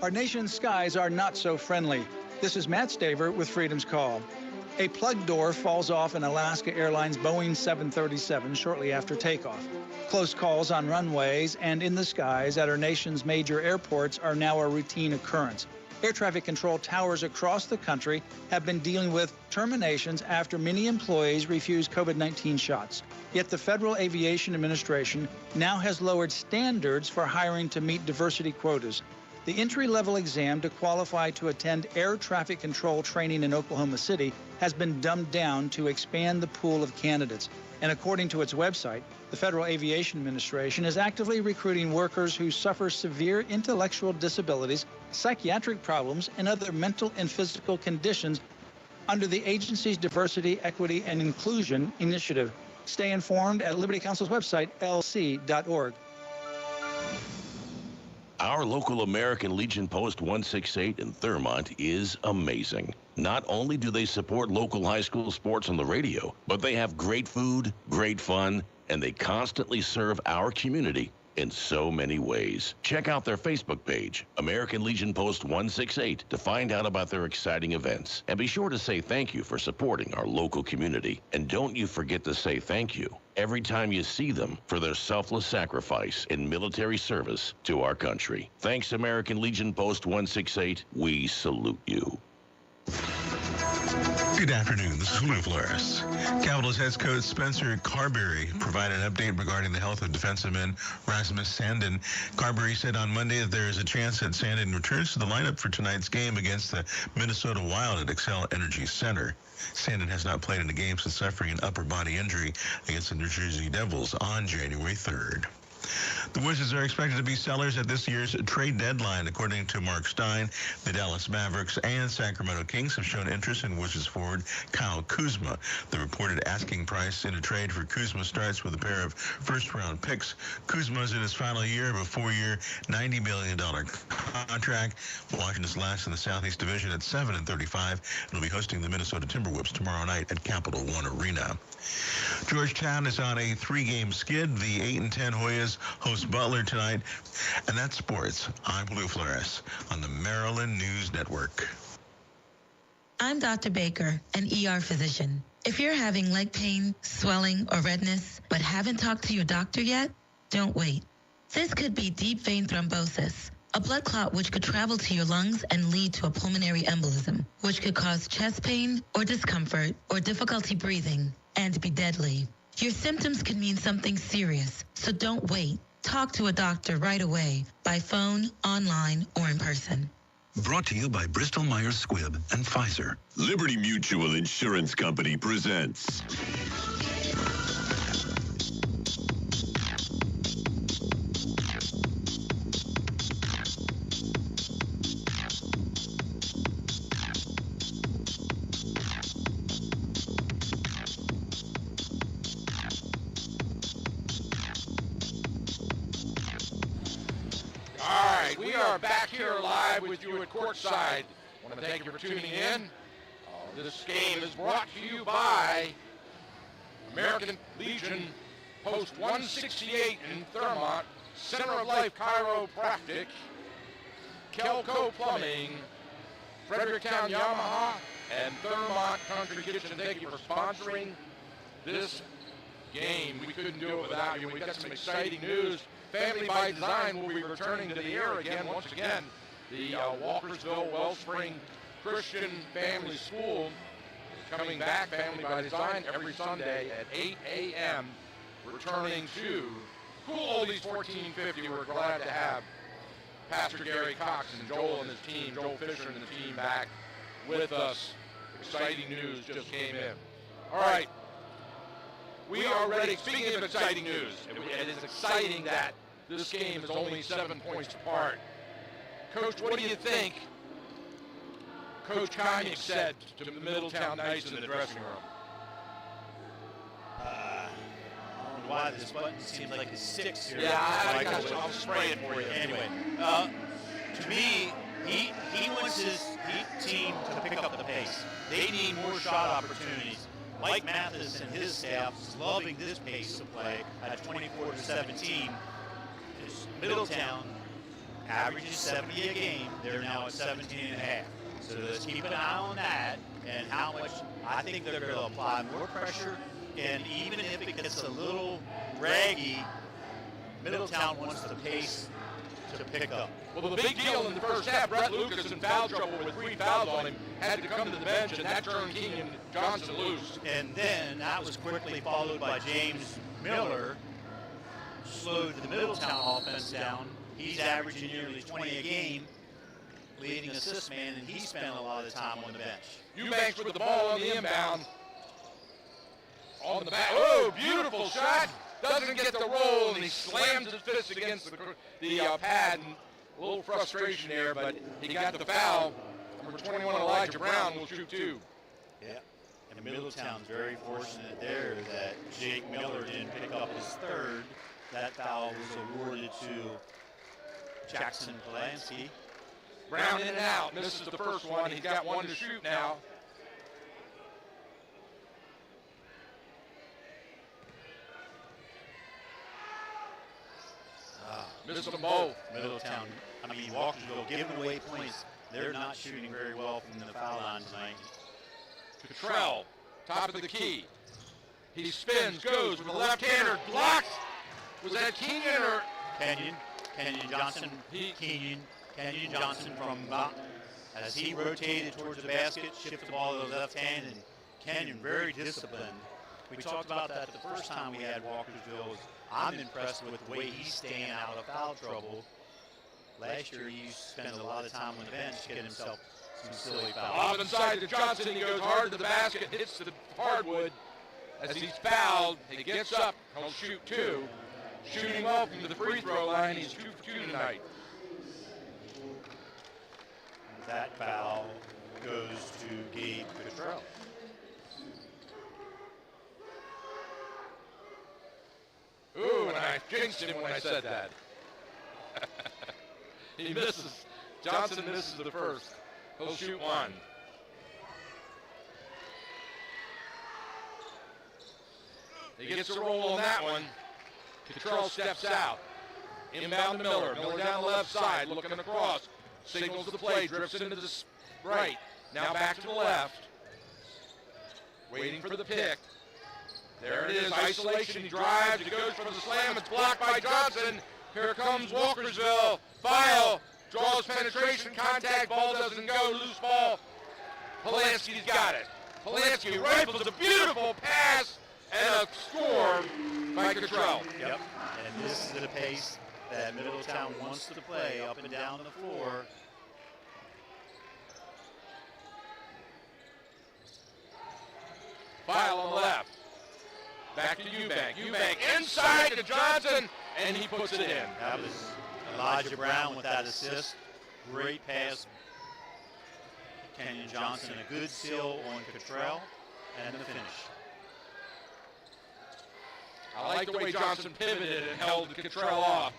Our nation's skies are not so friendly. This is Matt Staver with Freedom's Call. A plug door falls off an Alaska Airlines Boeing 737 shortly after takeoff. Close calls on runways and in the skies at our nation's major airports are now a routine occurrence. Air traffic control towers across the country have been dealing with terminations after many employees refuse COVID-19 shots. Yet the Federal Aviation Administration now has lowered standards for hiring to meet diversity quotas. The entry-level exam to qualify to attend air traffic control training in Oklahoma City has been dumbed down to expand the pool of candidates. And according to its website, the Federal Aviation Administration is actively recruiting workers who suffer severe intellectual disabilities, psychiatric problems, and other mental and physical conditions under the agency's Diversity, Equity, and Inclusion Initiative. Stay informed at Liberty Council's website, lc.org. Our local American Legion Post 168 in Thurmont is amazing. Not only do they support local high school sports on the radio, but they have great food, great fun, and they constantly serve our community in so many ways. Check out their Facebook page, American Legion Post 168, to find out about their exciting events. And be sure to say thank you for supporting our local community. And don't you forget to say thank you every time you see them for their selfless sacrifice in military service to our country. Thanks, American Legion Post 168. We salute you. Good afternoon. This is Lou Flores. Capitals head coach Spencer Carberry provided an update regarding the health of defenseman Rasmus Sandin. Carberry said on Monday that there is a chance that Sandin returns to the lineup for tonight's game against the Minnesota Wild at Xcel Energy Center. Sandin has not played in a game since suffering an upper body injury against the New Jersey Devils on January 3rd. The Wizards are expected to be sellers at this year's trade deadline. According to Mark Stein, the Dallas Mavericks and Sacramento Kings have shown interest in Wizards forward Kyle Kuzma. The reported asking price in a trade for Kuzma starts with a pair of first-round picks. Kuzma is in his final year of a 4-year, $90 million contract. Washington's last in the Southeast Division at 7-35 and will be hosting the Minnesota Timberwolves tomorrow night at Capital One Arena. Georgetown is on a 3-game skid. The 8-10 Hoyas host Butler tonight. And that's sports. I'm Lou Flores on the Maryland News Network. I'm Dr. Baker, an ER physician. If you're having leg pain, swelling, or redness, but haven't talked to your doctor yet, don't wait. This could be deep vein thrombosis, a blood clot which could travel to your lungs and lead to a pulmonary embolism, which could cause chest pain or discomfort or difficulty breathing and be deadly. Your symptoms could mean something serious, so don't wait. Talk to a doctor right away, by phone, online, or in person. Brought to you by Bristol Myers Squibb and Pfizer. Liberty Mutual Insurance Company presents We are back here live with you at Courtside. I want to thank you for tuning in. This game is brought to you by American Legion Post 168 in Thurmont, Center of Life Chiropractic, Kelco Plumbing, Fredericktown Yamaha, and Thurmont Country Kitchen. Thank you for sponsoring this game. We couldn't do it without you. We've got some exciting news. Family by Design will be returning to the air again, once again. The Walkersville Wellspring Christian Family School is coming back, Family by Design, every Sunday at 8 a.m., returning to Cool Oldies 1450. We're glad to have Pastor Gary Cox and Joel and his team, Joel Fisher and the team back with us. Exciting news just came in. All right. We are ready. Speaking of exciting news, it is exciting that this game is only 7 points apart. Coach, what do you think Coach Kanye said to the Middletown Knights in the dressing room? I don't know why this button seems like it sticks here. Yeah, I'll spray it for you. Anyway, to me, he wants his team to pick up the pace. They need more shot opportunities. Mike Mathis and his staff is loving this pace of play at 24-17. Middletown averages 70 a game. They're now at 17.5. So let's keep an eye on that and how much I think they're going to apply more pressure. And even if it gets a little raggy, Middletown wants the pace to pick up. Well, the big deal in the first half, Brett Lucas in foul trouble with 3 fouls on him, had to come to the bench, and that turned Kenyon Johnson loose. And then that was quickly followed by James Miller, slowed the Middletown offense down. He's averaging nearly 20 a game, leading assist man, and he spent a lot of time on the bench. Eubanks with the ball on the inbound. On the back. Oh, beautiful shot. Doesn't get the roll, and he slams his fist against the pad. And a little frustration there, but he got the foul. Number 21, Elijah Brown, will shoot 2. Yeah, and Middletown's very fortunate there that Jake Miller didn't pick up his third. That foul was awarded to Jackson Polanski. Brown in and out. Misses the first one. He's got one to shoot now. Missed them both. Middletown, Walkersville giving away points. They're not shooting very well from the foul line tonight. Cottrell, top of the key. He spins, goes with the left-hander, blocked. Was that Kenyon or? Kenyon Johnson. Kenyon Johnson from as he rotated towards the basket, shifted the ball to the left hand, and Kenyon very disciplined. We talked about that the first time we had Walkersville. I'm impressed with the way he's staying out of foul trouble. Last year, he spent a lot of time on the bench getting himself some silly fouls. Off inside to Johnson, he goes hard to the basket, hits the hardwood. As he's fouled, he gets up, he'll shoot 2. Shooting well from the free throw line, he's 2 for 2 tonight. That foul goes to Gabe Cottrell. Ooh, and I jinxed him when I said that. He misses. Johnson misses the first. He'll shoot 1. He gets a roll on that one. Cottrell steps out. Inbound to Miller. Miller down the left side, looking across. Signals the play, drifts into the right. Now back to the left. Waiting for the pick. There it is, isolation, he drives, he goes for the slam, it's blocked by Johnson. Here comes Walkersville, File, draws penetration, contact, ball doesn't go, loose ball. Polanski's got it. Polanski rifles a beautiful pass and a score by Cottrell. Yep, and this is the pace that Middletown wants to play up and down the floor. File on the left. Back to Eubank. Eubank inside to Johnson, and he puts it in. That was Elijah Brown with that assist. Great pass. Kenyon Johnson, a good seal on Cottrell, and the finish. I like the way Johnson pivoted and held Cottrell off.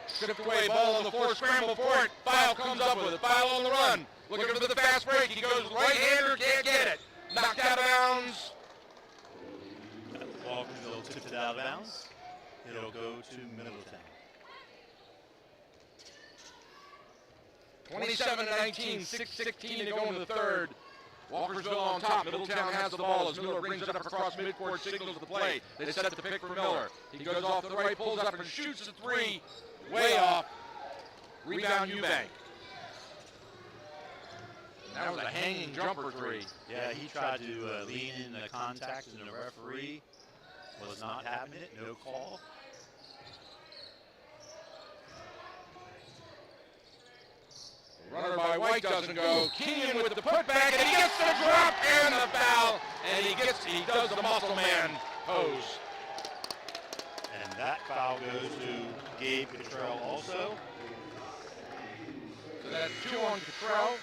Stripped away, ball on the floor, scramble for it. File comes up with it. File on the run. Looking for the fast break. He goes right-hander, can't get it. Knocked out of bounds. Walkersville tipped it out of bounds. It'll go to Middletown. 27-19, 6:16 to go into the third. Walkersville on top. Middletown has the ball as Miller brings it up across midcourt, signals the play. They set the pick for Miller. He goes off to the right, pulls up and shoots the three. Way off. Rebound Eubank. That was a hanging jumper three. Yeah, he tried to lean in the contact, and the referee was not having it. No call. Runner by White doesn't go. Kenyon with the putback, and he gets the drop and the foul, and he does the muscle man pose. And that foul goes to Gabe Cottrell also. So that's 2 on Cottrell.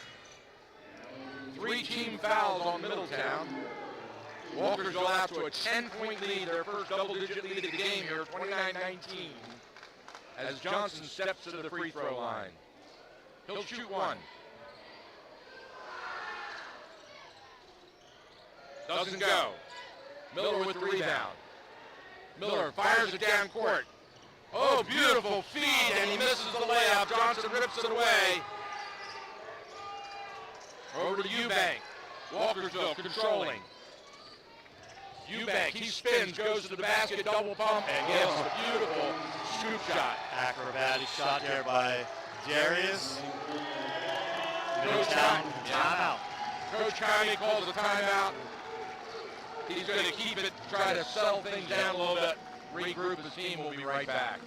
3 team fouls on Middletown. Walkersville out to a 10-point lead, their first double-digit lead of the game here, 29-19, as Johnson steps to the free throw line. He'll shoot one. Doesn't go. Miller with the rebound. Miller fires it down court. Oh, beautiful feed, and he misses the layup. Johnson rips it away. Over to Eubank. Walkersville controlling. Eubank, he spins, goes to the basket, double pump, and gets a beautiful scoop shot. Acrobatic shot there by Darius. Middletown, timeout. Coach Connie calls a timeout. He's going to keep it, try to settle things down a little bit, regroup the team. We'll be right back.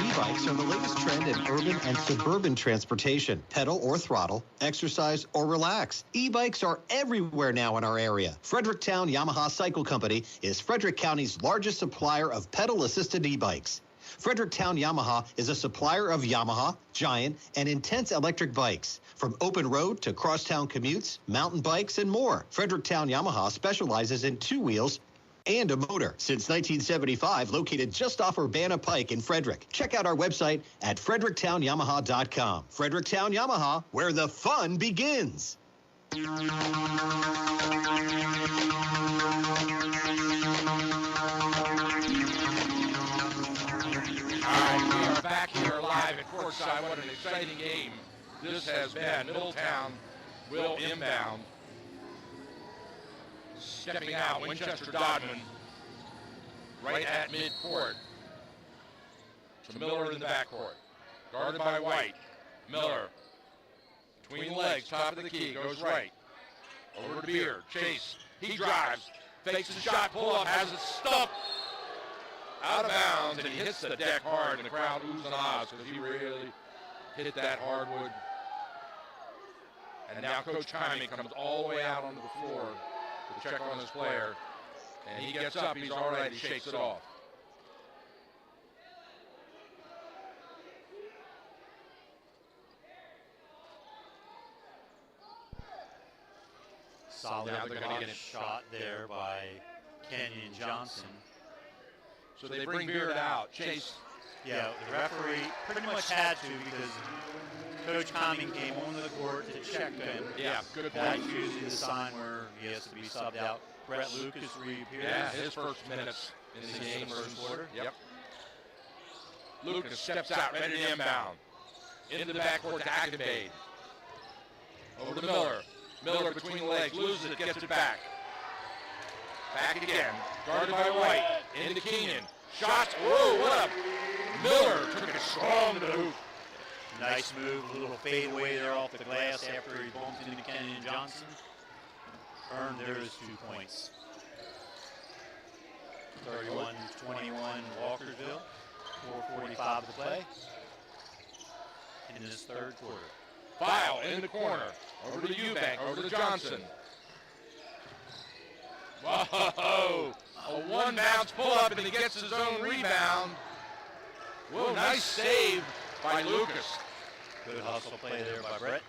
E-bikes are the latest trend in urban and suburban transportation. Pedal or throttle, exercise or relax. E-bikes are everywhere now in our area. Fredericktown Yamaha Cycle Company is Frederick County's largest supplier of pedal-assisted e-bikes. Fredericktown Yamaha is a supplier of Yamaha, Giant, and Intense electric bikes. From open road to crosstown commutes, mountain bikes, and more. Fredericktown Yamaha specializes in 2 wheels and a motor. Since 1975, located just off Urbana Pike in Frederick. Check out our website at fredericktown.yamaha.com. Fredericktown Yamaha, where the fun begins. All right, we are back here live at courtside. What an exciting game this has been. Middletown will inbound. Stepping out, Winchester Dodman, right at midcourt. To Miller in the backcourt. Guarded by White. Miller, between the legs, top of the key, goes right. Over to Beard. Chase, he drives, fakes the shot, pull up, has it stuffed. Out of bounds, and he hits the deck hard, and the crowd oohs and ahs because he really hit that hardwood. And now Coach Kymie comes all the way out onto the floor to check on his player. And he gets up, he's all right, he shakes it off. Solid shot there by Kenyon Johnson. So they bring Beard out. Chase. Yeah, the referee pretty much had to because Coach Conning came on the court to check him. Yeah, good point. That's usually the sign where he has to be subbed out. Brett Lucas reappears. Yeah, his first minutes in the game, first quarter. Yep. Lucas steps out, ready to inbound. Into the backcourt to Acabade. Over to Miller. Miller between the legs, loses it, gets it back. Back again, guarded by White. Into Kenyon. Shots, whoa, what up? Miller took it strong to the hoop. Nice move, a little fadeaway there off the glass after he bumped into Kenyon Johnson. Earned there his 2 points. 31-21 Walkersville. 4:45 to play in this third quarter. Foul in the corner. Over to Eubank, over to Johnson. Whoa! A one bounce pull up and he gets his own rebound. Whoa, nice save by Lucas. Good hustle play there by Brett.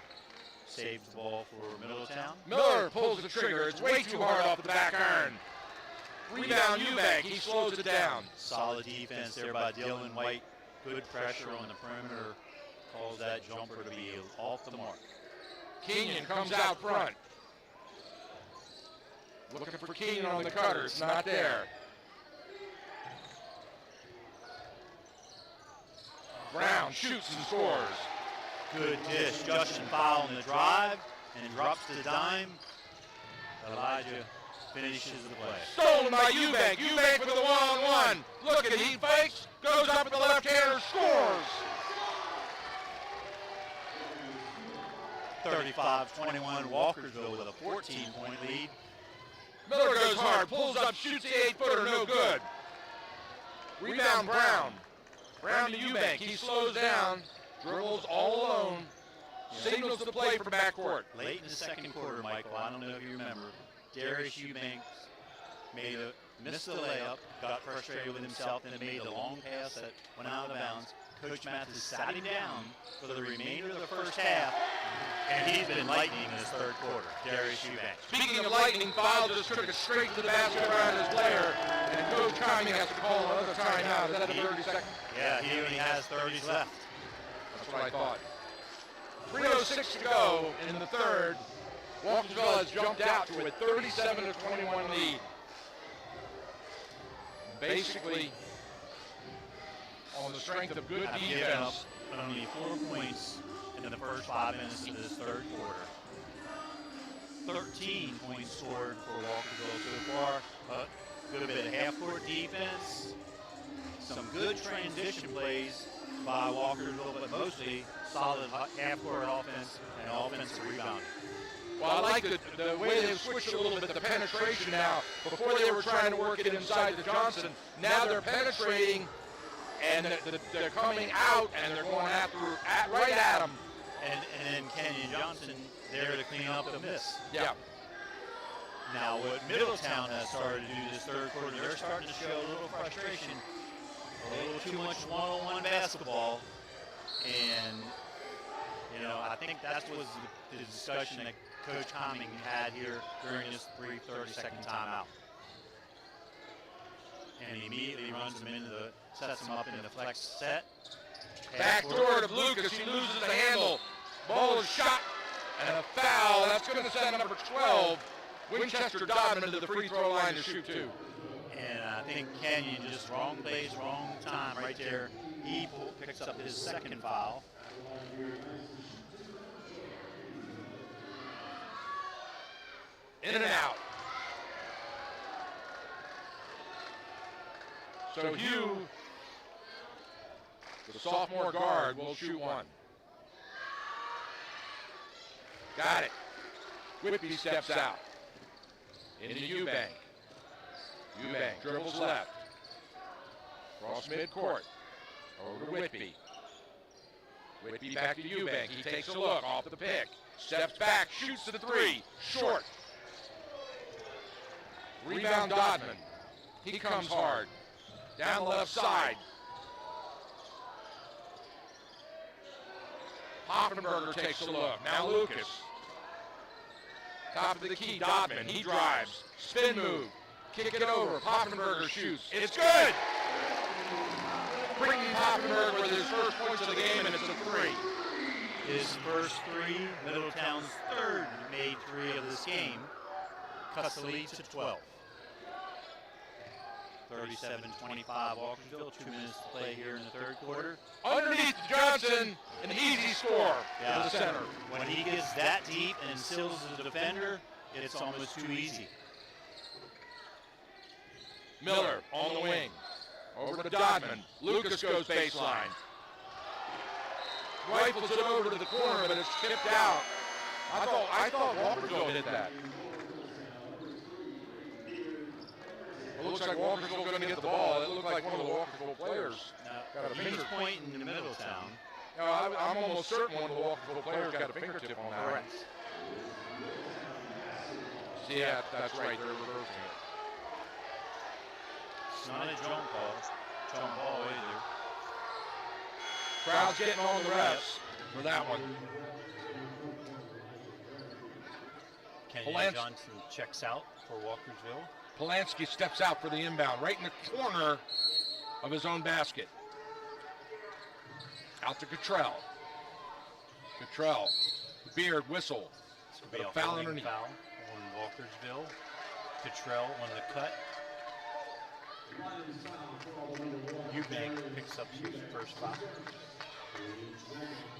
saves the ball for Middletown. Miller pulls the trigger. It's way too hard off the back iron. Rebound Eubank. He slows it down. Solid defense there by Dylan White. Good pressure on the perimeter. Calls that jumper to be off the mark. Kenyon comes out front. Looking for Kenyon on the cutter. It's not there. Brown shoots and scores. Good dish. Justin Fowl on the drive and drops the dime. Elijah finishes the play. Stolen by Eubank. Eubank with the one-on-one. Look at it. He fakes. Goes up at the left-hander. Scores. 35-21 Walkersville with a 14-point lead. Miller goes hard. Pulls up. Shoots the 8-footer. No good. Rebound Brown. Brown to Eubank. He slows down. Dribbles all alone. Signals the play for backcourt. Late in the second quarter, Michael, I don't know if you remember, Darius Eubanks missed the layup, got frustrated with himself, and made the long pass that went out of bounds. Coach Mathis sat him down for the remainder of the first half, and he's been lightning in this third quarter, Darius Eubanks. Speaking of lightning, Fowl just took it straight to the basket around his player, and Coach Conley has to call another timeout. Is that the 30 seconds? Yeah, he only has 30s left. That's what I thought. 3:06 to go in the third. Walkersville has jumped out to a 37-21 lead. Basically, on the strength of good defense. Only 4 points in the first 5 minutes of this third quarter. 13 points scored for Walkersville so far. A good bit of half-court defense. Some good transition plays by Walkersville, but mostly solid half-court offense and offensive rebounding. Well, I like the way they've switched a little bit, the penetration now. Before they were trying to work it inside the Johnson. Now they're penetrating, and they're coming out, and they're going right at them. And then Kenyon Johnson there to clean up the miss. Yeah. Now what Middletown has started to do this third quarter, they're starting to show a little frustration, a little too much one-on-one basketball, and I think that was the discussion that Coach Cumming had here during this 30-second timeout. And he immediately runs them sets them up in the flex set. Back door to Lucas. He loses the handle. Ball is shot and a foul. That's going to send number 12, Winchester Dodman, to the free throw line to shoot two. And I think Kenyon just wrong place, wrong time right there. He picks up his second foul. In and out. So Hugh, the sophomore guard, will shoot one. Got it. Whitby steps out. Into Eubank. Eubank dribbles left. Cross midcourt. Over to Whitby. Whitby back to Eubank. He takes a look off the pick. Steps back, shoots to the three. Short. Rebound Dodman. He comes hard. Down the left side. Hoffenberger takes a look. Now Lucas. Top of the key, Dodman. He drives. Spin move. Kick it over. Hoffenberger shoots. It's good! Bringing Hoffenberger with his first points of the game, and it's a three. His first three, Middletown's third made three of this game, cuts the lead to 12. 37-25 Walkersville, 2 minutes to play here in the third quarter. Underneath Johnson, an easy score to the center. When he gets that deep and seals the defender, it's almost too easy. Miller on the wing. Over to Dodman. Lucas goes baseline. Rifles it over to the corner, but it's tipped out. I thought Walkersville hit that. It looks like Walkersville going to get the ball. It looked like one of the Walkersville players got a He's pointing in Middletown. No, I'm almost certain one of the Walkersville players got a fingertip on that. Correct. See, yeah, that's right. They're reversing it. It's not a jump ball either. Crowd's getting on the refs for that one. Kenyon Johnson checks out for Walkersville. Polanski steps out for the inbound, right in the corner of his own basket. Out to Cottrell. Cottrell, Beard, whistle. This could be a foul holding underneath. foul on Walkersville. Cottrell on the cut. Eubank picks up his first foul.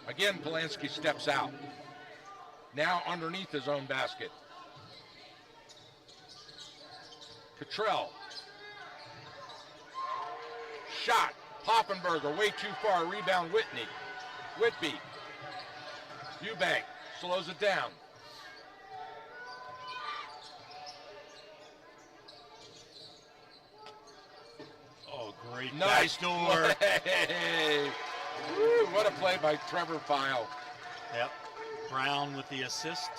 Again, Polanski steps out. Now underneath his own basket. Cottrell. Shot. Poffenberger way too far. Rebound Whitney. Whitby. Eubank slows it down. Oh, great Nice door. play. Woo, what a play by Trevor File. Yep. Brown with the assist.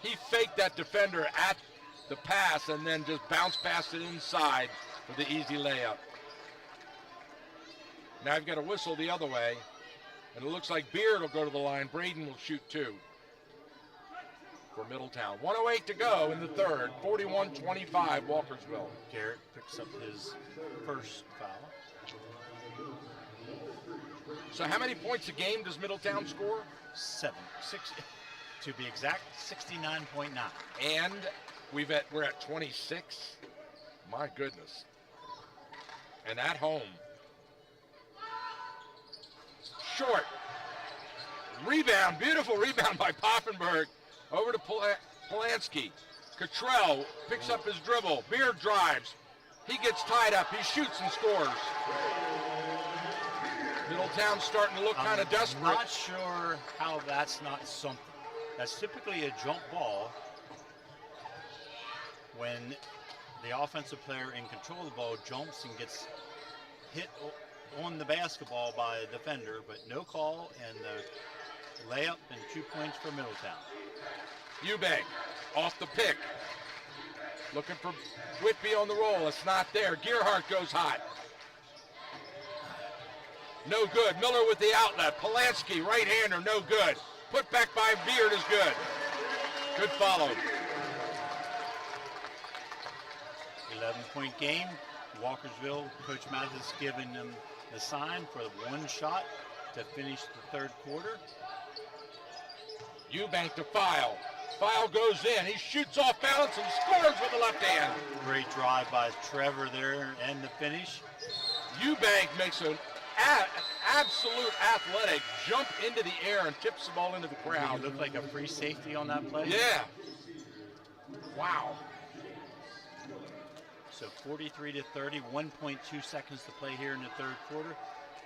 He faked that defender at the pass and then just bounced past it inside for the easy layup. Now I've got a whistle the other way, and it looks like Beard will go to the line. Braden will shoot two for Middletown. 1:08 to go in the third. 41-25 Walkersville. Garrett picks up his first foul. So how many points a game does Middletown score? 6, to be exact, 69.9. And we're at 26. My goodness. And at home. Short. Rebound, beautiful rebound by Poffenberg. Over to Polanski. Cottrell picks up his dribble. Beard drives. He gets tied up. He shoots and scores. Middletown's starting to look kind of desperate. I'm not sure how that's not something. That's typically a jump ball when the offensive player in control of the ball jumps and gets hit on the basketball by a defender, but no call, and the layup and 2 points for Middletown. Eubank off the pick. Looking for Whitby on the roll. It's not there. Gearhart goes hot. No good. Miller with the outlet. Polanski, right-hander, no good. Put back by Beard is good. Good follow. 11-point game. Walkersville, Coach Matt has given them the sign for the one shot to finish the third quarter. Eubank to File. File goes in. He shoots off balance and scores with the left hand. Great drive by Trevor there and the finish. Eubank makes an absolute athletic jump into the air and tips the ball into the crowd. He looked like a free safety on that play. Yeah. Wow. So 43-30, 1.2 seconds to play here in the third quarter.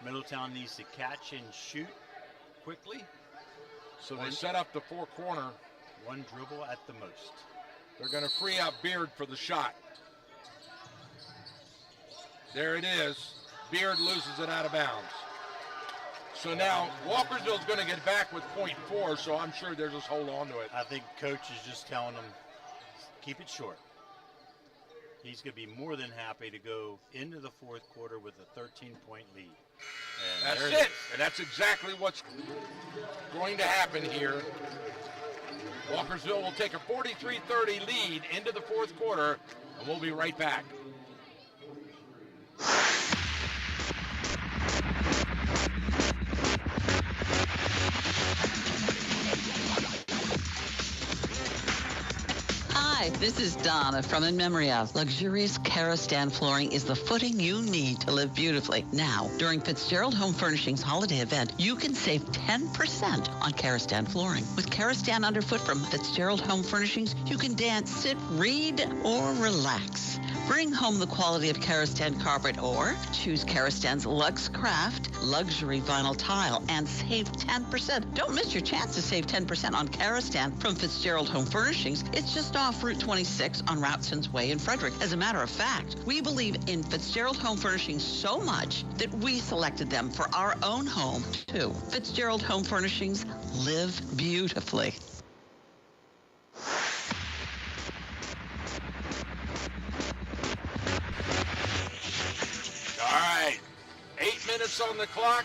Middletown needs to catch and shoot quickly. So they set up the four-corner. One dribble at the most. They're going to free up Beard for the shot. There it is. Beard loses it out of bounds. So now Walkersville's going to get back with .4, so I'm sure they'll just hold on to it. I think coach is just telling them, keep it short. He's going to be more than happy to go into the fourth quarter with a 13-point lead. And that's it. And that's exactly what's going to happen here. Walkersville will take a 43-30 lead into the fourth quarter, and we'll be right back. Hi, this is Donna from In Memory Of. Luxurious Karastan flooring is the footing you need to live beautifully. Now, during Fitzgerald Home Furnishings holiday event, you can save 10% on Karastan flooring. With Karastan underfoot from Fitzgerald Home Furnishings, you can dance, sit, read, or relax. Bring home the quality of Karastan carpet or choose Karastan's Lux Craft luxury vinyl tile and save 10%. Don't miss your chance to save 10% on Karastan from Fitzgerald Home Furnishings. It's just off Route 26 on Routson's Way in Frederick. As a matter of fact, we believe in Fitzgerald Home Furnishings so much that we selected them for our own home, too. Fitzgerald Home Furnishings, live beautifully. All right, 8 minutes on the clock.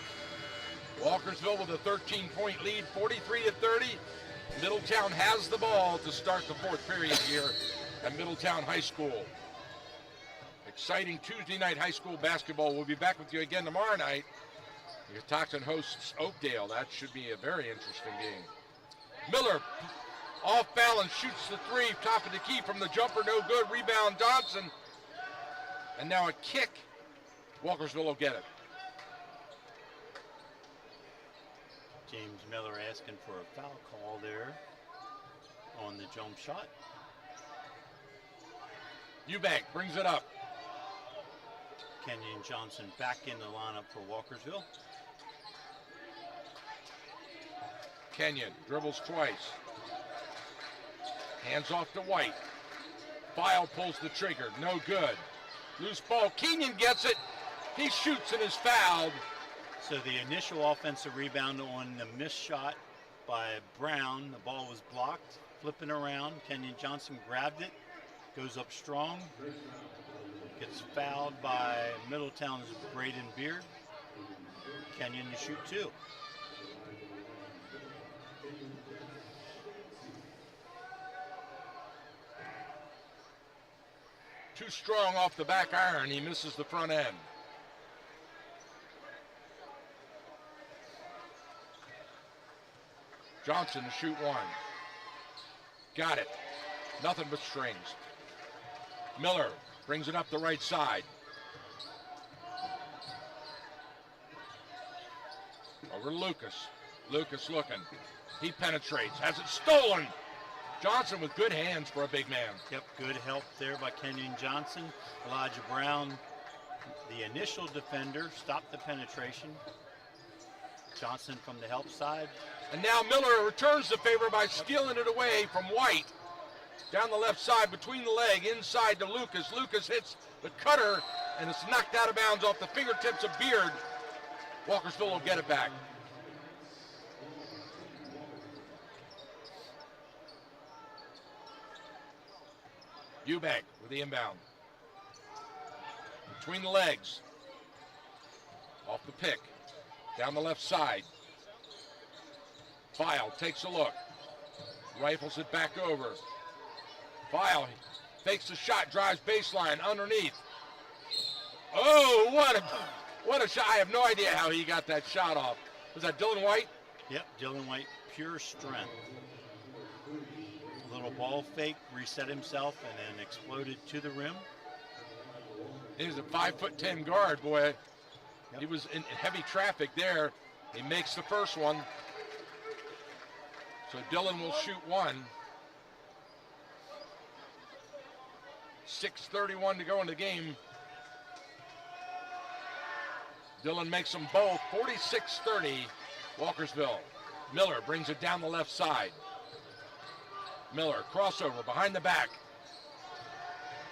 Walkersville with a 13-point lead, 43-30. Middletown has the ball to start the fourth period here at Middletown High School. Exciting Tuesday night high school basketball. We'll be back with you again tomorrow night. Catoctin hosts Oakdale. That should be a very interesting game. Miller off balance, shoots the three, top of the key from the jumper, no good. Rebound Johnson. And now a kick. Walkersville will get it. James Miller asking for a foul call there on the jump shot. Eubank brings it up. Kenyon Johnson back in the lineup for Walkersville. Kenyon dribbles twice. Hands off to White. File pulls the trigger. No good. Loose ball. Kenyon gets it. He shoots and is fouled. So the initial offensive rebound on the missed shot by Brown. The ball was blocked. Flipping around. Kenyon Johnson grabbed it. Goes up strong. Gets fouled by Middletown's Braden Beard. Kenyon to shoot two. Too strong off the back iron. He misses the front end. Johnson to shoot one. Got it. Nothing but strings. Miller brings it up the right side. Over to Lucas. Lucas looking. He penetrates. Has it stolen. Johnson with good hands for a big man. Yep, good help there by Kenyon Johnson. Elijah Brown, the initial defender, stopped the penetration. Johnson from the help side. And now Miller returns the favor by stealing it away from White. Down the left side, between the leg, inside to Lucas. Lucas hits the cutter, and it's knocked out of bounds off the fingertips of Beard. Walkersville will get it back. Eubank with the inbound. Between the legs. Off the pick. Down the left side. File takes a look. Rifles it back over. File fakes the shot, drives baseline underneath. Oh, what a shot. I have no idea how he got that shot off. Was that Dylan White? Yep, Dylan White, pure strength. A little ball fake, reset himself, and then exploded to the rim. He was a 5'10" guard, boy. Yep. He was in heavy traffic there. He makes the first one. So Dylan will shoot one. 6:31 to go in the game. Dylan makes them both. 46-30, Walkersville. Miller brings it down the left side. Miller, crossover, behind the back.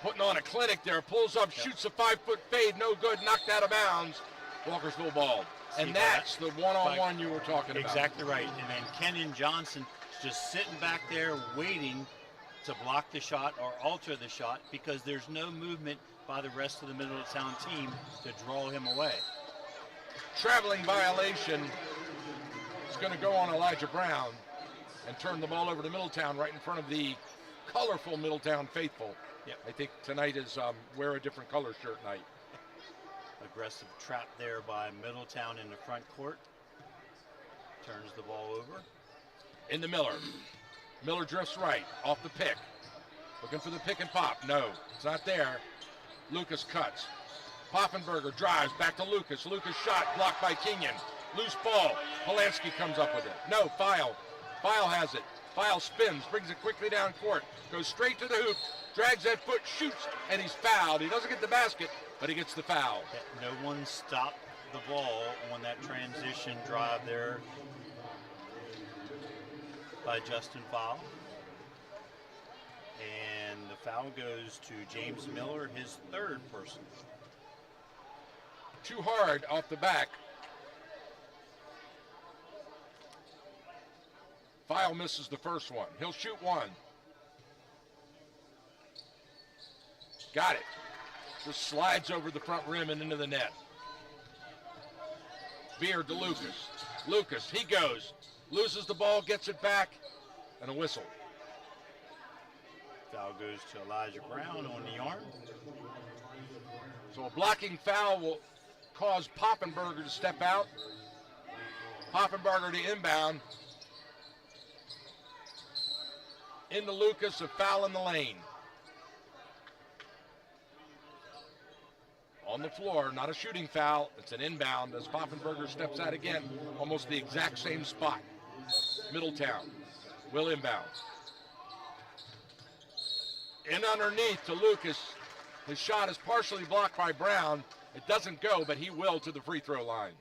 Putting on a clinic there, pulls up, shoots a 5-foot fade, no good, knocked out of bounds. Walkersville ball. And that's the one-on-one you were talking about. Exactly right. And then Kenyon Johnson just sitting back there waiting to block the shot or alter the shot because there's no movement by the rest of the Middletown team to draw him away. Traveling violation is going to go on Elijah Brown and turn the ball over to Middletown right in front of the colorful Middletown faithful. Yep. I think tonight is wear a different color shirt night. Aggressive trap there by Middletown in the front court. Turns the ball over. Into Miller. Miller drifts right, off the pick. Looking for the pick and pop. No, it's not there. Lucas cuts. Poffenberger drives back to Lucas. Lucas shot blocked by Kenyon. Loose ball. Polanski comes up with it. No, File. File has it. File spins, brings it quickly down court. Goes straight to the hoop. Drags that foot, shoots, and he's fouled. He doesn't get the basket, but he gets the foul. No one stopped the ball on that transition drive there by Justin File. And the foul goes to James Miller, his third person. Too hard off the back. File misses the first one. He'll shoot one. Got it. Just slides over the front rim and into the net. Beard to Lucas. Lucas, he goes. Loses the ball, gets it back. and a whistle. Foul goes to Elijah Brown on the arm. So a blocking foul will cause Poffenberger to step out. Poffenberger to inbound. Into Lucas, a foul in the lane. On the floor, not a shooting foul, it's an inbound as Poffenberger steps out again, almost the exact same spot. Middletown will inbound. In underneath to Lucas. His shot is partially blocked by Brown. It doesn't go, but he will to the free throw line.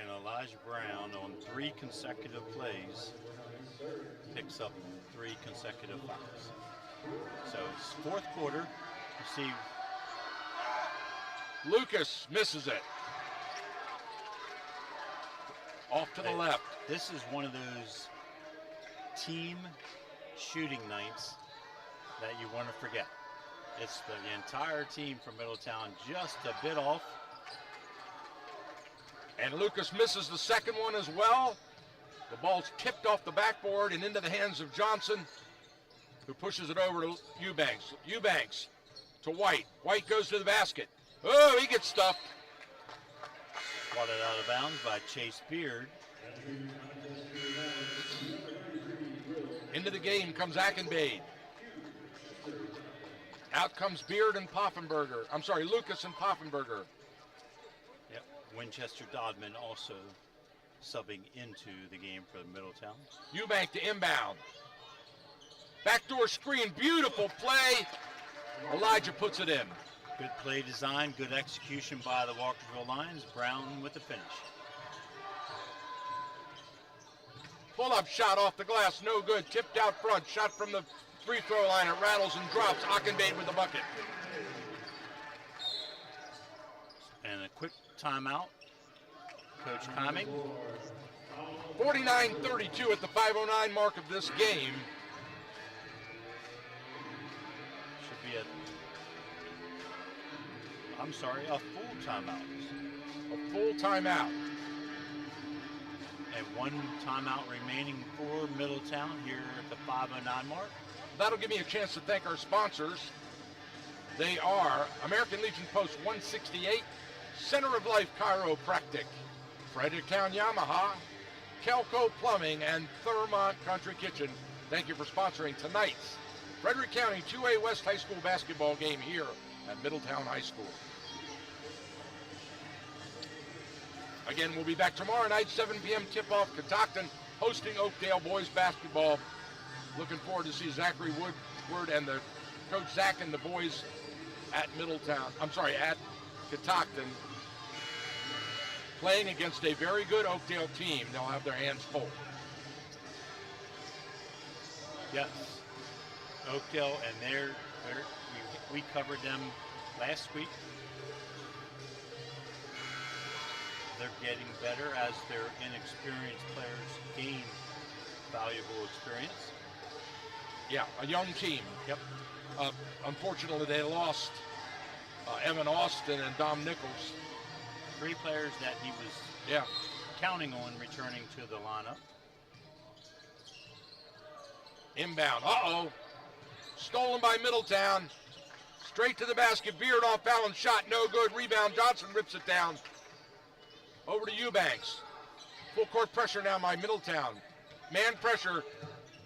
And Elijah Brown on 3 consecutive plays picks up 3 consecutive fouls. So it's fourth quarter. You see Lucas misses it. Off to the left. This is one of those team shooting nights that you want to forget. It's the entire team from Middletown just a bit off. And Lucas misses the second one as well. The ball's tipped off the backboard and into the hands of Johnson, who pushes it over to Eubanks. Eubanks to White. White goes to the basket. Oh, he gets stuffed. Swatted out of bounds by Chase Beard. Into the game comes Ackenbade. Out comes Beard and Poffenberger. I'm sorry, Lucas and Poffenberger. Yep, Winchester Dodman also subbing into the game for Middletown. Eubank to inbound. Backdoor screen, beautiful play. Elijah puts it in. Good play design, good execution by the Walkersville Lions. Brown with the finish. Pull-up shot off the glass, no good. Tipped out front, shot from the free throw line. It rattles and drops. Ackenbade with the bucket. And a quick timeout. Coach Conning. 49-32 at the 5:09 mark of this game. Should be a full timeout. A full timeout. And 1 timeout remaining for Middletown here at the 5:09 mark. That'll give me a chance to thank our sponsors. They are American Legion Post 168, Center of Life Chiropractic, Fredericktown Yamaha, Kelco Plumbing, and Thurmont Country Kitchen. Thank you for sponsoring tonight's Frederick County 2A West High School basketball game here at Middletown High School. Again, we'll be back tomorrow night, 7 p.m. tip-off, Catoctin hosting Oakdale boys basketball. Looking forward to see Zachary Woodward and the Coach Zach and the boys at at Catoctin playing against a very good Oakdale team. They'll have their hands full. Yes, Oakdale, and we covered them last week. They're getting better as their inexperienced players gain valuable experience. Yeah, a young team. Yep. Unfortunately, they lost Evan Austin and Dom Nichols. 3 players that he was counting on returning to the lineup. Inbound. Uh-oh. Stolen by Middletown. Straight to the basket. Beard off balance shot. No good. Rebound. Johnson rips it down. Over to Eubanks. Full court pressure now by Middletown. Man pressure.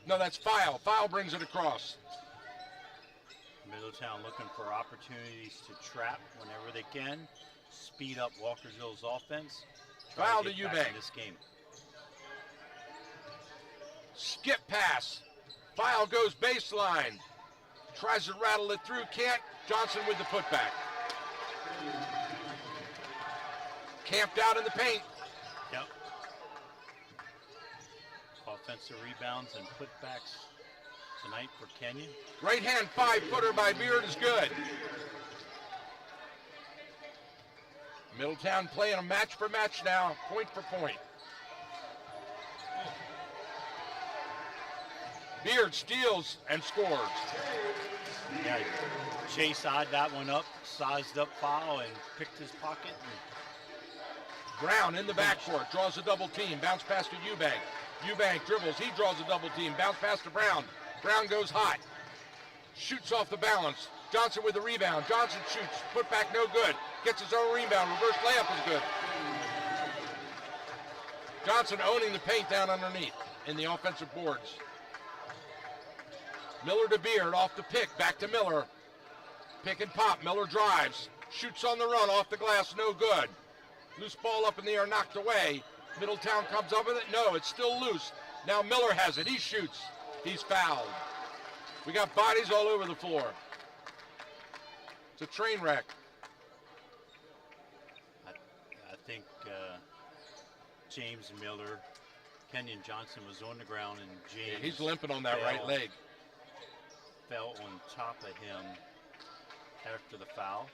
No, that's File. File brings it across. Middletown looking for opportunities to trap whenever they can. Speed up Walkersville's offense. Foul to Eubanks. In this game. Skip pass. File goes baseline. Tries to rattle it through. Can't. Johnson with the putback. Camped out in the paint. Yep. Offensive rebounds and putbacks tonight for Kenyon. Right hand 5-footer by Beard is good. Middletown playing a match for match now, point for point. Beard steals and scores. Yeah, Chase eyed that one up, sized up File and picked his pocket. Brown in the backcourt, draws a double team, bounce pass to Eubank. Eubank dribbles. He draws a double team. Bounce pass to Brown. Brown goes hot. Shoots off the balance. Johnson with the rebound. Johnson shoots. Put back no good. Gets his own rebound. Reverse layup is good. Johnson owning the paint down underneath in the offensive boards. Miller to Beard off the pick. Back to Miller. Pick and pop. Miller drives. Shoots on the run off the glass. No good. Loose ball up in the air, knocked away. Middletown comes up with it. No, it's still loose. Now Miller has it. He shoots. He's fouled. We got bodies all over the floor. It's a train wreck. I think James Miller, Kenyon Johnson was on the ground, and James. Yeah, he's limping on that right leg. Fell on top of him after the foul.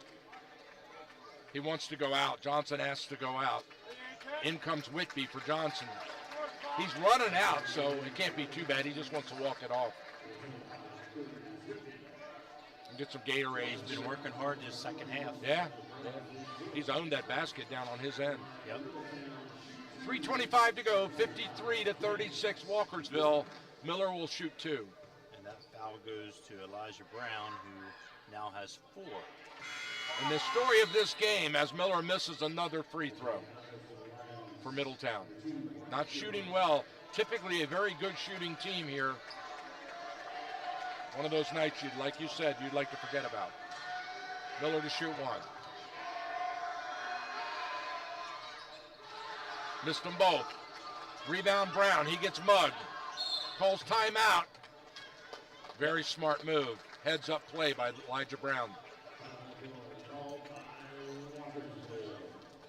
He wants to go out. Johnson asks to go out. In comes Whitby for Johnson. He's running out, so it can't be too bad. He just wants to walk it off. And get some Gatorade. He's been working hard this second half. Yeah. He's owned that basket down on his end. Yep. 3:25 to go, 53-36 Walkersville. Miller will shoot 2. And that foul goes to Elijah Brown, who now has 4. And the story of this game, as Miller misses another free throw for Middletown. Not shooting well. Typically a very good shooting team here. One of those nights, like you said, you'd like to forget about. Miller to shoot 1. Missed them both. Rebound Brown, he gets mugged. Calls timeout. Very smart move. Heads up play by Elijah Brown.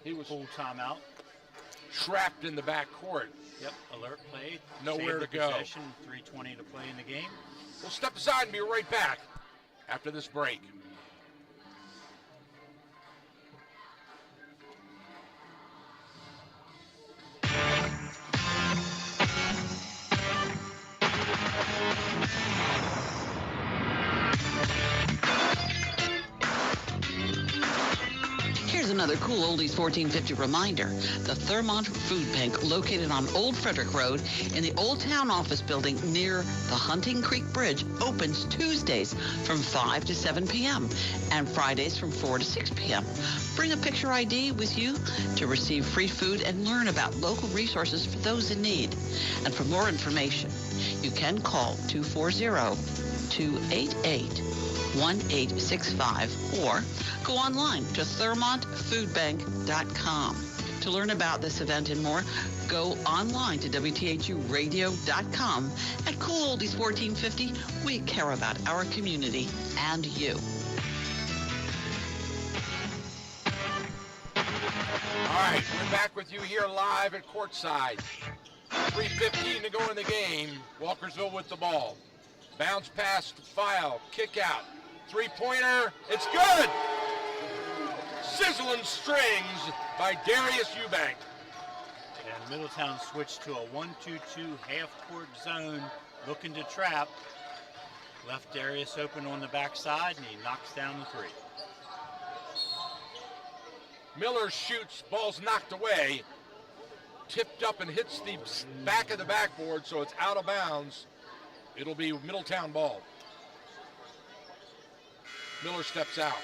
He was full timeout. Trapped in the back court. Yep, alert play. Nowhere to go. Possession, 3:20 to play in the game. We'll step aside and be right back after this break. Here's another cool oldies 1450 reminder. The Thurmont Food Bank, located on Old Frederick Road in the Old Town Office Building near the Hunting Creek Bridge, opens Tuesdays from 5 to 7 p.m. and Fridays from 4 to 6 p.m. Bring a picture ID with you to receive free food and learn about local resources for those in need. And for more information, you can call 240-288-1865 or go online to ThurmontFoodBank.com. To learn about this event and more, go online to WTHUradio.com. At Cool Oldies 1450, we care about our community and you. All right, we're back with you here live at courtside. 3:15 to go in the game. Walkersville with the ball. Bounce pass, foul, kick out. Three-pointer, it's good! Sizzling strings by Darius Eubank. And Middletown switched to a 1-2-2 half-court zone, looking to trap. Left Darius open on the backside, and he knocks down the 3. Miller shoots, ball's knocked away. Tipped up and hits the back of the backboard, so it's out of bounds. It'll be Middletown ball. Miller steps out.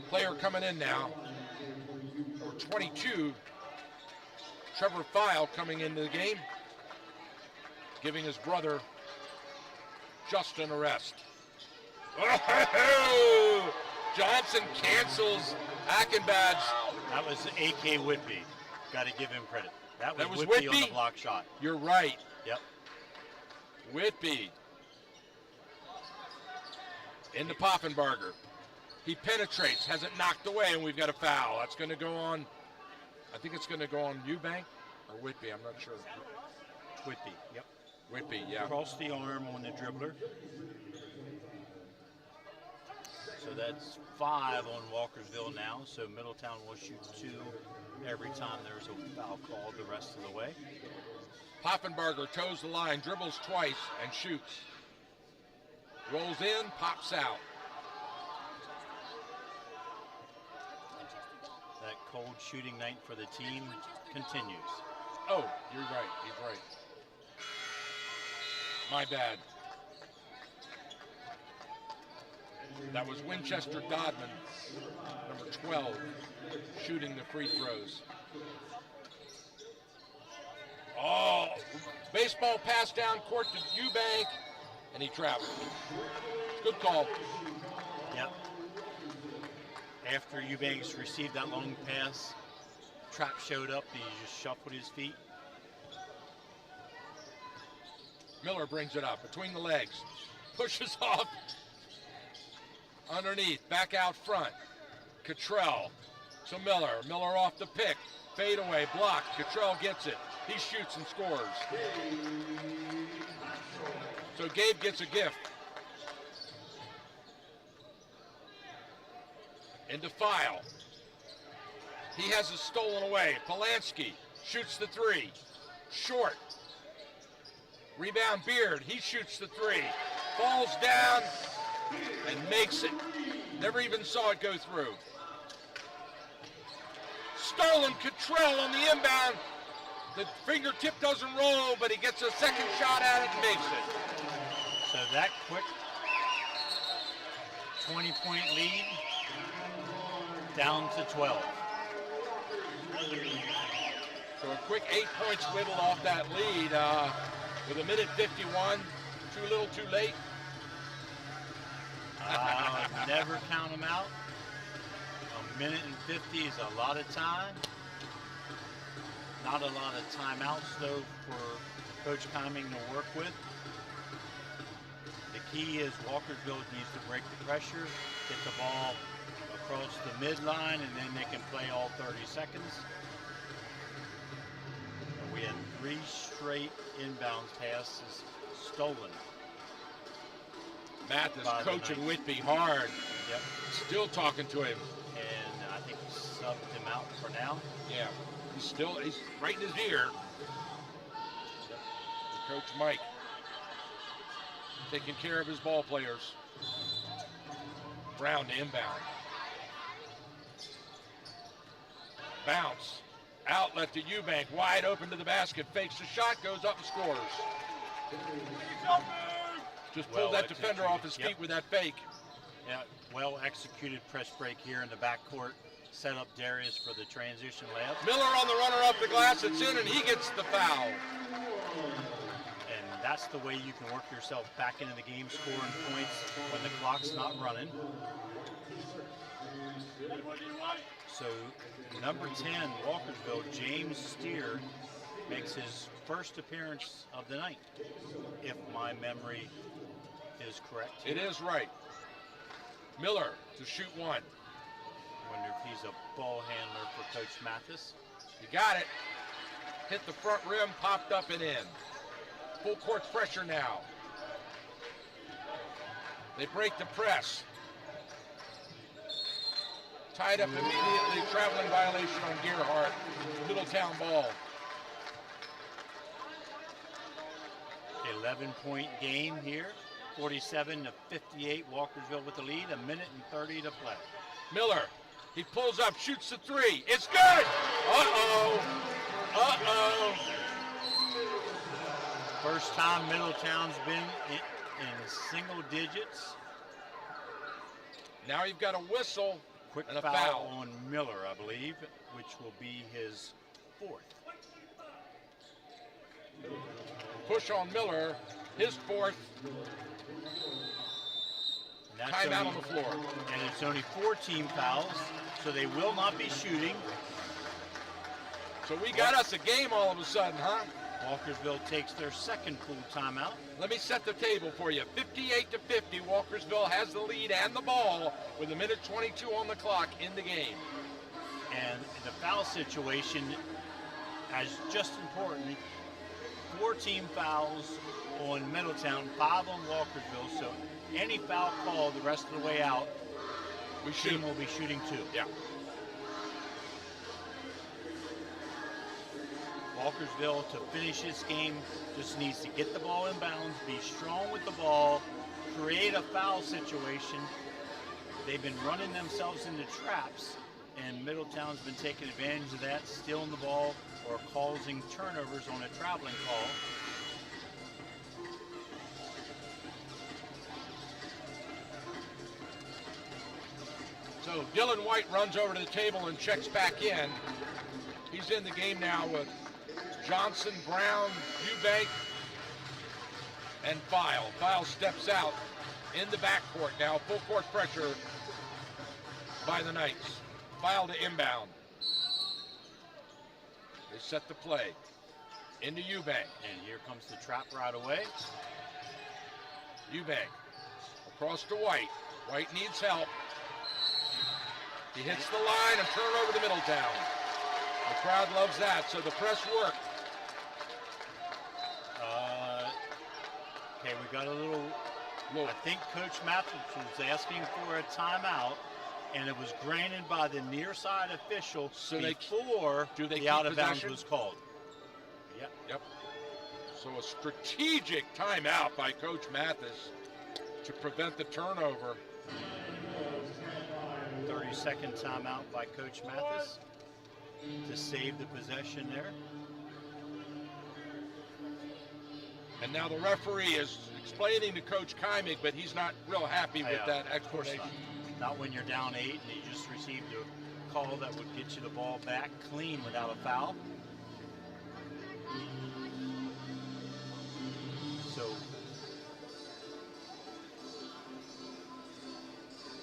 Player coming in now. Number 22, Trevor File coming into the game, giving his brother Justin a rest. Oh! Johnson cancels Ackenbad's. That was A.K. Whitby. Got to give him credit. That was Whitby on the block shot. You're right. Yep. Whitby. Into Poffenbarger. He penetrates, has it knocked away, and we've got a foul. That's going to go on, I think it's going to go on Eubank or Whitby, I'm not sure. Whitby, yep. Whitby, yeah. Across the arm on the dribbler. So that's 5 on Walkersville now. So Middletown will shoot 2 every time there's a foul called the rest of the way. Poffenbarger toes the line, dribbles twice, and shoots. Rolls in, pops out. That cold shooting night for the team continues. Oh, you're right. He's right. My bad. That was Winchester Dodman, number 12, shooting the free throws. Oh, baseball pass down court to Eubank, and he traveled. Good call. Yep. After Eubanks received that long pass, Trapp showed up, he just shuffled his feet. Miller brings it up between the legs, pushes off, underneath, back out front. Cottrell to Miller. Miller off the pick, fade away, block. Cottrell gets it. He shoots and scores. So Gabe gets a gift. Into File. He has it stolen away. Polanski shoots the three. Short. Rebound Beard. He shoots the three. Falls down and makes it. Never even saw it go through. Stolen. Cottrell on the inbound. The fingertip doesn't roll, but he gets a second shot at it and makes it. So that quick 20-point lead down to 12. So a quick 8 points whittled off that lead with a minute 51. Too little, too late. Never count them out. A minute and 50 is a lot of time. Not a lot of timeouts, though, for Coach Cumming to work with. The key is Walkersville needs to break the pressure, get the ball across the midline, and then they can play all 30 seconds. We had 3 straight inbounds passes stolen. Matt is coaching Whitby hard. Yep. Still talking to him. And I think he subbed him out for now. Yeah. He's right in his ear. Coach Mike taking care of his ball players. Brown to inbound. Bounce. Outlet to Eubank. Wide open to the basket. Fakes the shot. Goes up and scores. Just pulled that defender off his feet with that fake. Yeah, well executed press break here in the backcourt. Set up Darius for the transition layup. Miller on the runner up the glass. It's in and he gets the foul. And that's the way you can work yourself back into the game, scoring points when the clock's not running. So number 10, Walkersville, James Steer, makes his first appearance of the night, if my memory is correct. It is right. Miller to shoot one. Wonder if he's a ball handler for Coach Mathis. You got it. Hit the front rim, popped up and in. Full court pressure now. They break the press. Tied up immediately, traveling violation on Gerhardt. Middletown ball. 11-point game here. 47-58, Walkersville with the lead. A minute and 30 to play. Miller, he pulls up, shoots the three. It's good! Uh-oh. Uh-oh. First time Middletown's been in single digits. Now you've got a whistle. Quick and a foul on Miller, I believe, which will be his 4th. Push on Miller, his 4th. Timeout on the floor. And it's only 4 team fouls, so they will not be shooting. So we got us a game all of a sudden, huh? Walkersville takes their second full timeout. Let me set the table for you. 58-50, Walkersville has the lead and the ball with a minute 22 on the clock in the game. And the foul situation as just important. 4 team fouls on Middletown, 5 on Walkersville. So any foul call the rest of the way out, team will be shooting 2. Yeah. Walkersville, to finish this game, just needs to get the ball in bounds, be strong with the ball, create a foul situation. They've been running themselves into traps and Middletown's been taking advantage of that, stealing the ball or causing turnovers on a traveling call. So Dylan White runs over to the table and checks back in. He's in the game now with Johnson, Brown, Eubank, and File. File steps out in the backcourt now. Full court pressure by the Knights. File to inbound. They set the play into Eubank. And here comes the trap right away. Eubank across to White. White needs help. He hits the line and turnover to Middletown. The crowd loves that, so the press work. Okay, we got a little, I think Coach Mathis was asking for a timeout, and it was granted by the near side official before the out of bounds was called. Yep. So a strategic timeout by Coach Mathis to prevent the turnover. 30-second timeout by Coach Mathis to save the possession there. And now the referee is explaining to Coach Keimig, but he's not real happy with that explanation. Not when you're down 8 and you just received a call that would get you the ball back clean without a foul. So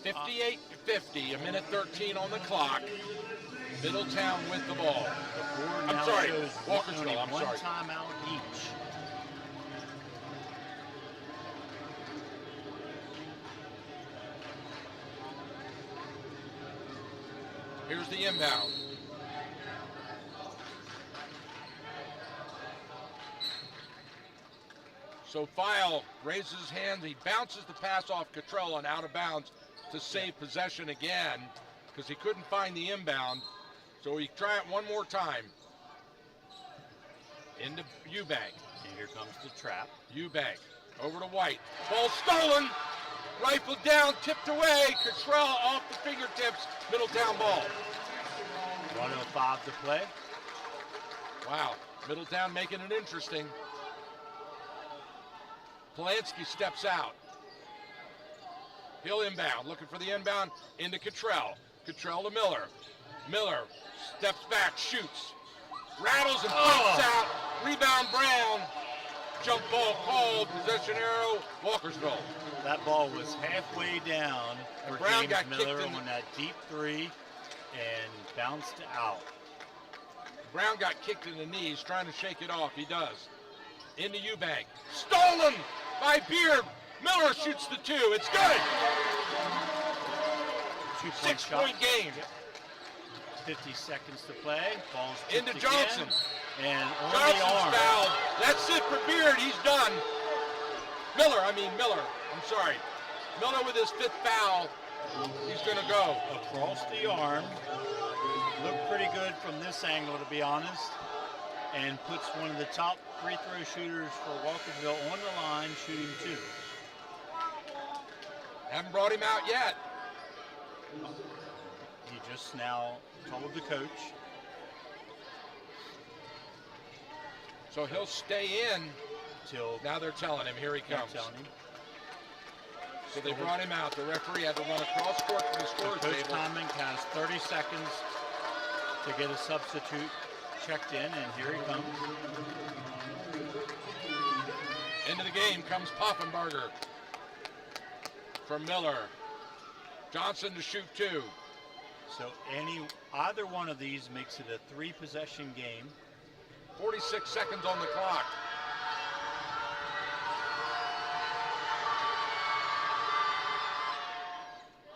58-50, a minute 13 on the clock. Middletown with the ball. I'm sorry, Walkersville, I'm one sorry. timeout each. Here's the inbound. So File raises his hand. He bounces the pass off Cottrell and out of bounds to save possession again because he couldn't find the inbound. So he try it one more time. Into Eubank. And here comes the trap. Eubank over to White. Ball stolen. Rifled down, tipped away. Cottrell off the fingertips. Middletown ball. 1:05 to play. Wow, Middletown making it interesting. Polanski steps out. He'll inbound, looking for the inbound into Cottrell. Cottrell to Miller. Miller steps back, shoots. Rattles and pops out. Rebound Brown. Jump ball called. Possession arrow, Walkersville. That ball was halfway down for Brown James got Miller kicked in on that deep three and bounced out. Brown got kicked in the knees, trying to shake it off. He does. Into Eubank. Stolen by Beard. Miller shoots the 2. It's good. 6-point game. 50 seconds to play. Ball's Into tipped Johnson. Again. And on Johnson's the arm. fouled. That's it for Beard. He's done. Miller. I'm sorry. Miller with his 5th foul. He's going to go. Across the arm. Looked pretty good from this angle, to be honest. And puts one of the top free throw shooters for Walkersville on the line, shooting 2. Haven't brought him out yet. He just now told the coach. So he'll stay in till now they're telling him, here he comes. Telling him. So they brought him out. The referee had to run across court from the scorer's Coach table. Conlon has 30 seconds to get a substitute checked in, and here he comes. Into the game comes Poffenbarger from Miller. Johnson to shoot 2. So either one of these makes it a 3-possession game. 46 seconds on the clock.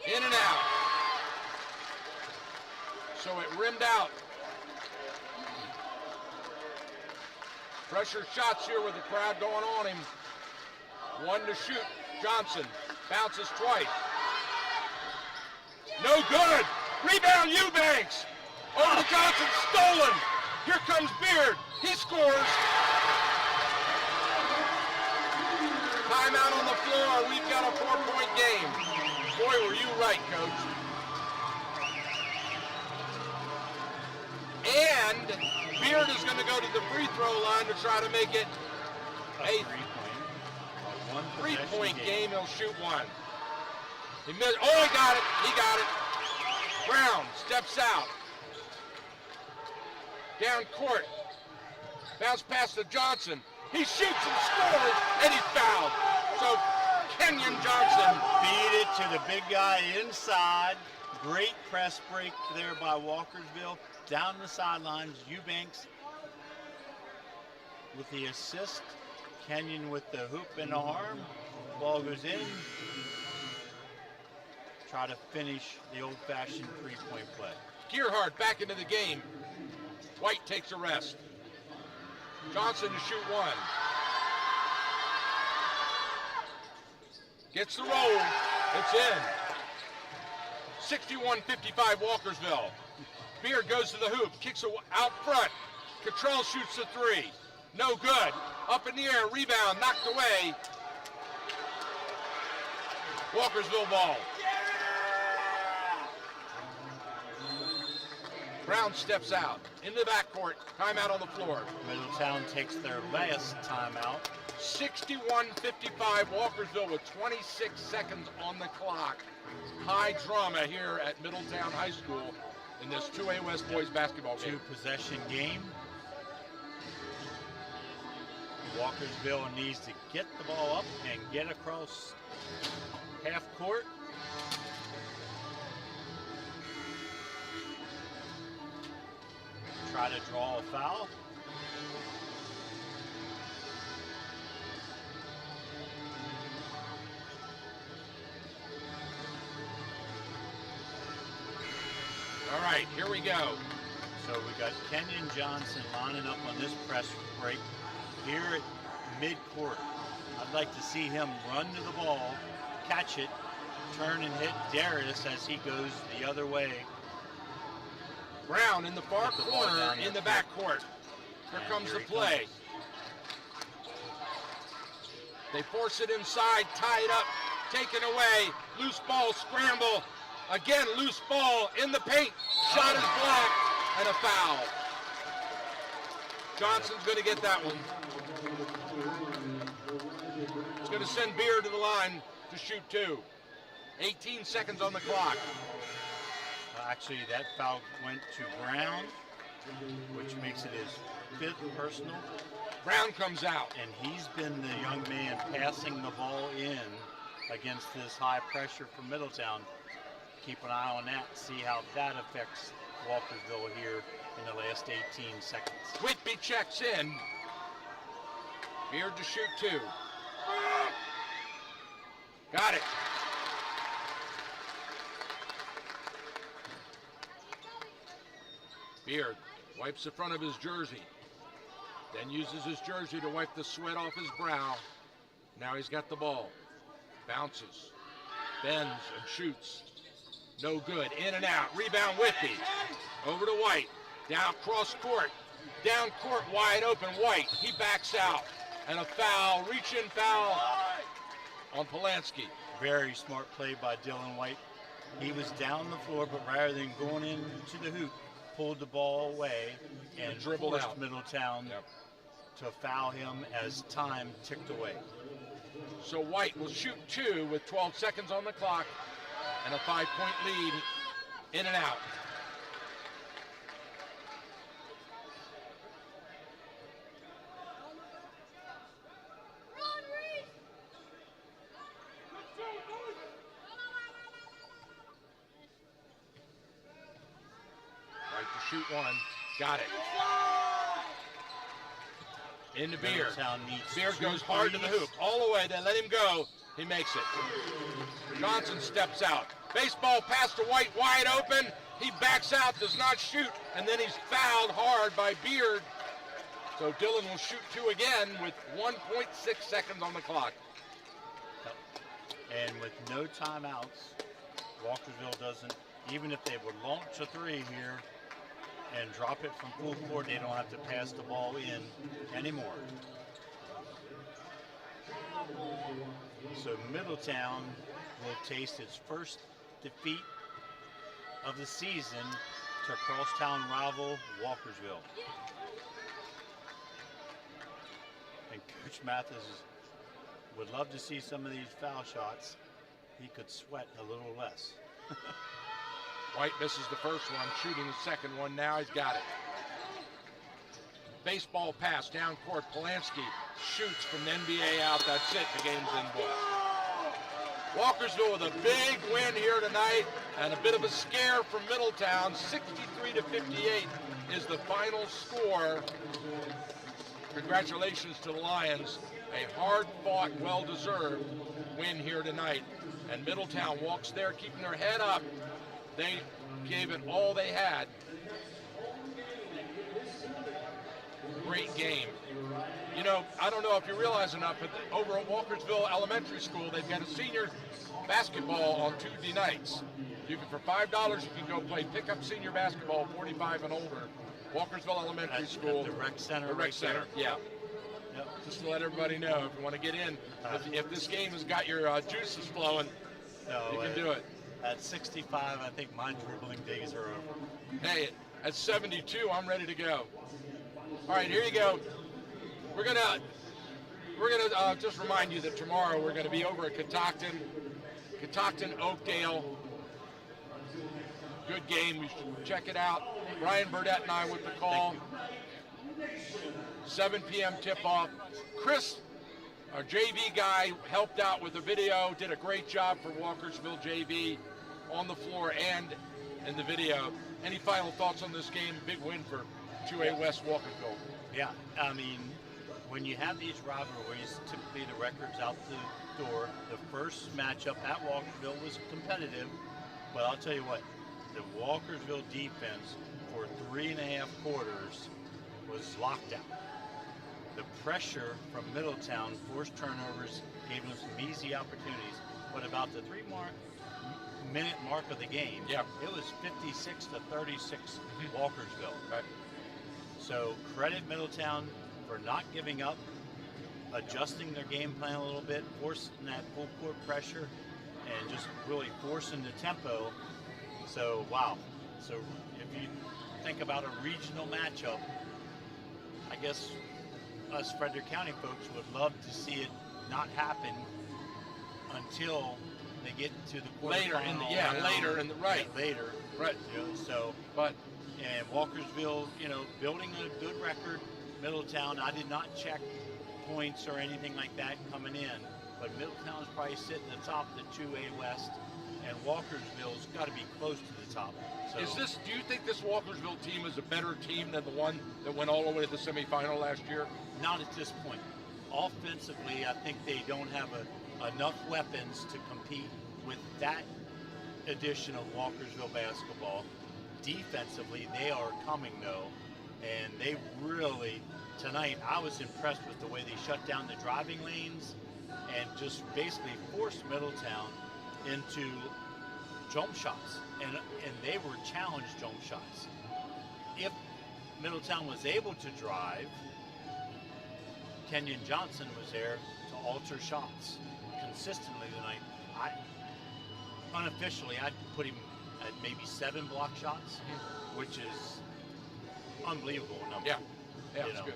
In and out. So it rimmed out. Pressure shots here with the crowd going on him. 1 to shoot. Johnson bounces twice. No good. Rebound Eubanks. Over to Johnson. Stolen. Here comes Beard. He scores. Timeout on the floor. We've got a 4-point game. Boy, were you right, Coach. Beard is going to go to the free throw line to try to make it a three-point game. He'll shoot one. He missed. Oh, he got it. He got it. Brown steps out. Down court. Bounce pass to Johnson. He shoots and scores, and he's fouled. So Kenyon Johnson beat it to the big guy inside. Great press break there by Walkersville. Down the sidelines, Eubanks with the assist. Kenyon with the hoop and the arm. Ball goes in. Try to finish the old-fashioned three-point play. Gearhart back into the game. White takes a rest. Johnson to shoot one. Gets the roll. It's in. 61-55 Walkersville. Beard goes to the hoop, kicks it out front. Cottrell shoots the three. No good. Up in the air, rebound, knocked away. Walkersville ball. Brown steps out. In the backcourt, timeout on the floor. Middletown takes their last timeout. 61-55 Walkersville with 26 seconds on the clock. High drama here at Middletown High School in this 2A West boys basketball game. Two-possession game. Walkersville needs to get the ball up and get across half court. Try to draw a foul. All right, here we go. So we got Kenyon Johnson lining up on this press break here at mid-court. I'd like to see him run to the ball, catch it, turn and hit Darius as he goes the other way. Brown in the far corner in the backcourt. Here comes the play. They force it inside, tie it up, taken away. Loose ball, scramble. Again, loose ball in the paint. Shot is blocked and a foul. Johnson's going to get that one. He's going to send Beard to the line to shoot two. 18 seconds on the clock. Actually, that foul went to Brown, which makes it his fifth personal. Brown comes out. And he's been the young man passing the ball in against this high pressure from Middletown. Keep an eye on that, see how that affects Walkersville here in the last 18 seconds. Whitby checks in. Beard to shoot two. Got it. Beard wipes the front of his jersey, then uses his jersey to wipe the sweat off his brow. Now he's got the ball. Bounces, bends, and shoots. No good. In and out. Rebound Whitby. Over to White. Down cross court. Down court wide open. White. He backs out. And a foul. Reach in foul on Polanski. Very smart play by Dylan White. He was down the floor, but rather than going into the hoop, pulled the ball away and dribbled forced out. Middletown to foul him as time ticked away. So White will shoot two with 12 seconds on the clock and a 5-point lead. In and out. White to shoot one. Got it. Into Beard. Beard goes hard to the hoop. All the way. They let him go. He makes it. Johnson steps out. Baseball pass to White, wide open. He backs out, does not shoot, and then he's fouled hard by Beard. So Dillon will shoot two again with 1.6 seconds on the clock. And with no timeouts, Walkersville doesn't, even if they would launch a three here and drop it from full court, they don't have to pass the ball in anymore. So Middletown will taste its first defeat of the season to crosstown rival Walkersville. And Coach Mathis would love to see some of these foul shots. He could sweat a little less. White misses the first one, shooting the second one now. He's got it. Baseball pass down court. Polanski shoots from the NBA out. That's it. The game's in ball. Walkersville with a big win here tonight and a bit of a scare from Middletown. 63-58 is the final score. Congratulations to the Lions. A hard-fought, well-deserved win here tonight. And Middletown walks there keeping their head up. They gave it all they had. Great game. You know, I don't know if you realize enough, but over at Walkersville Elementary School, they've got a senior basketball on Tuesday nights. You can, for $5, you can go play pickup senior basketball, 45 and older. Walkersville Elementary School. At the rec center. The rec center, yeah. Yep. Just to let everybody know, if you want to get in, if this game has got your juices flowing, you can do it. At 65, I think my dribbling days are over. Hey, at 72, I'm ready to go. All right, here you go. We're gonna just remind you that tomorrow we're gonna be over at Catoctin, Oakdale. Good game. You should check it out. Brian Burdett and I with the call. 7 p.m. tip-off. Chris, our JV guy, helped out with the video, did a great job for Walkersville JV on the floor and in the video. Any final thoughts on this game? Big win for 2A West Walkersville. Yeah, I mean, when you have these rivalries, typically the record's out the door. The first matchup at Walkersville was competitive, but I'll tell you what, the Walkersville defense for 3.5 quarters was locked out. The pressure from Middletown, forced turnovers, gave them some easy opportunities, but about the 3-minute mark of the game, it was 56-36 Walkersville. Right. So credit Middletown for not giving up, adjusting their game plan a little bit, forcing that full court pressure, and just really forcing the tempo. So, wow. So if you think about a regional matchup, I guess us Frederick County folks would love to see it not happen until they get to the quarterfinal. Later in the right. You know, so, and Walkersville, you know, building a good record. Middletown, I did not check points or anything like that coming in, but Middletown's probably sitting at the top of the 2A West, and Walkersville's got to be close to the top. So, do you think this Walkersville team is a better team than the one that went all the way to the semifinal last year? Not at this point. Offensively, I think they don't have enough weapons to compete with that edition of Walkersville basketball. Defensively, they are coming though, and they really, tonight, I was impressed with the way they shut down the driving lanes and just basically forced Middletown into jump shots, and they were challenged jump shots. If Middletown was able to drive, Kenyon Johnson was there to alter shots consistently tonight. Unofficially, I'd put him at maybe 7 block shots, which is unbelievable number. Yeah, it's good.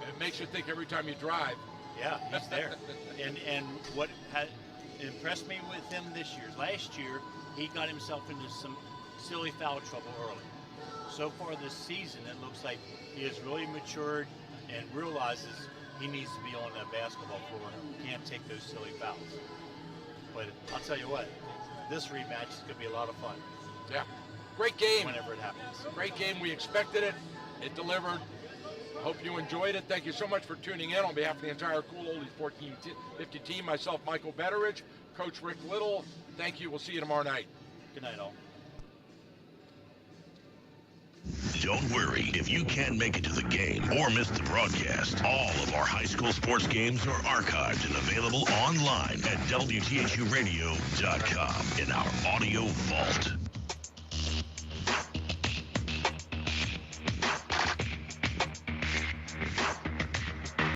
It makes you think every time you drive. Yeah, he's there. and what had impressed me with him this year, last year, he got himself into some silly foul trouble early. So far this season, it looks like he has really matured and realizes he needs to be on that basketball floor. He can't take those silly fouls. But I'll tell you what, this rematch is going to be a lot of fun. Yeah, great game. Whenever it happens. Great game. We expected it. It delivered. Hope you enjoyed it. Thank you so much for tuning in. On behalf of the entire Cool Oldies 1450 team, myself, Michael Betteridge, Coach Rick Little, thank you. We'll see you tomorrow night. Good night, all. Don't worry, if you can't make it to the game or miss the broadcast, all of our high school sports games are archived and available online at WTHUradio.com in our audio vault.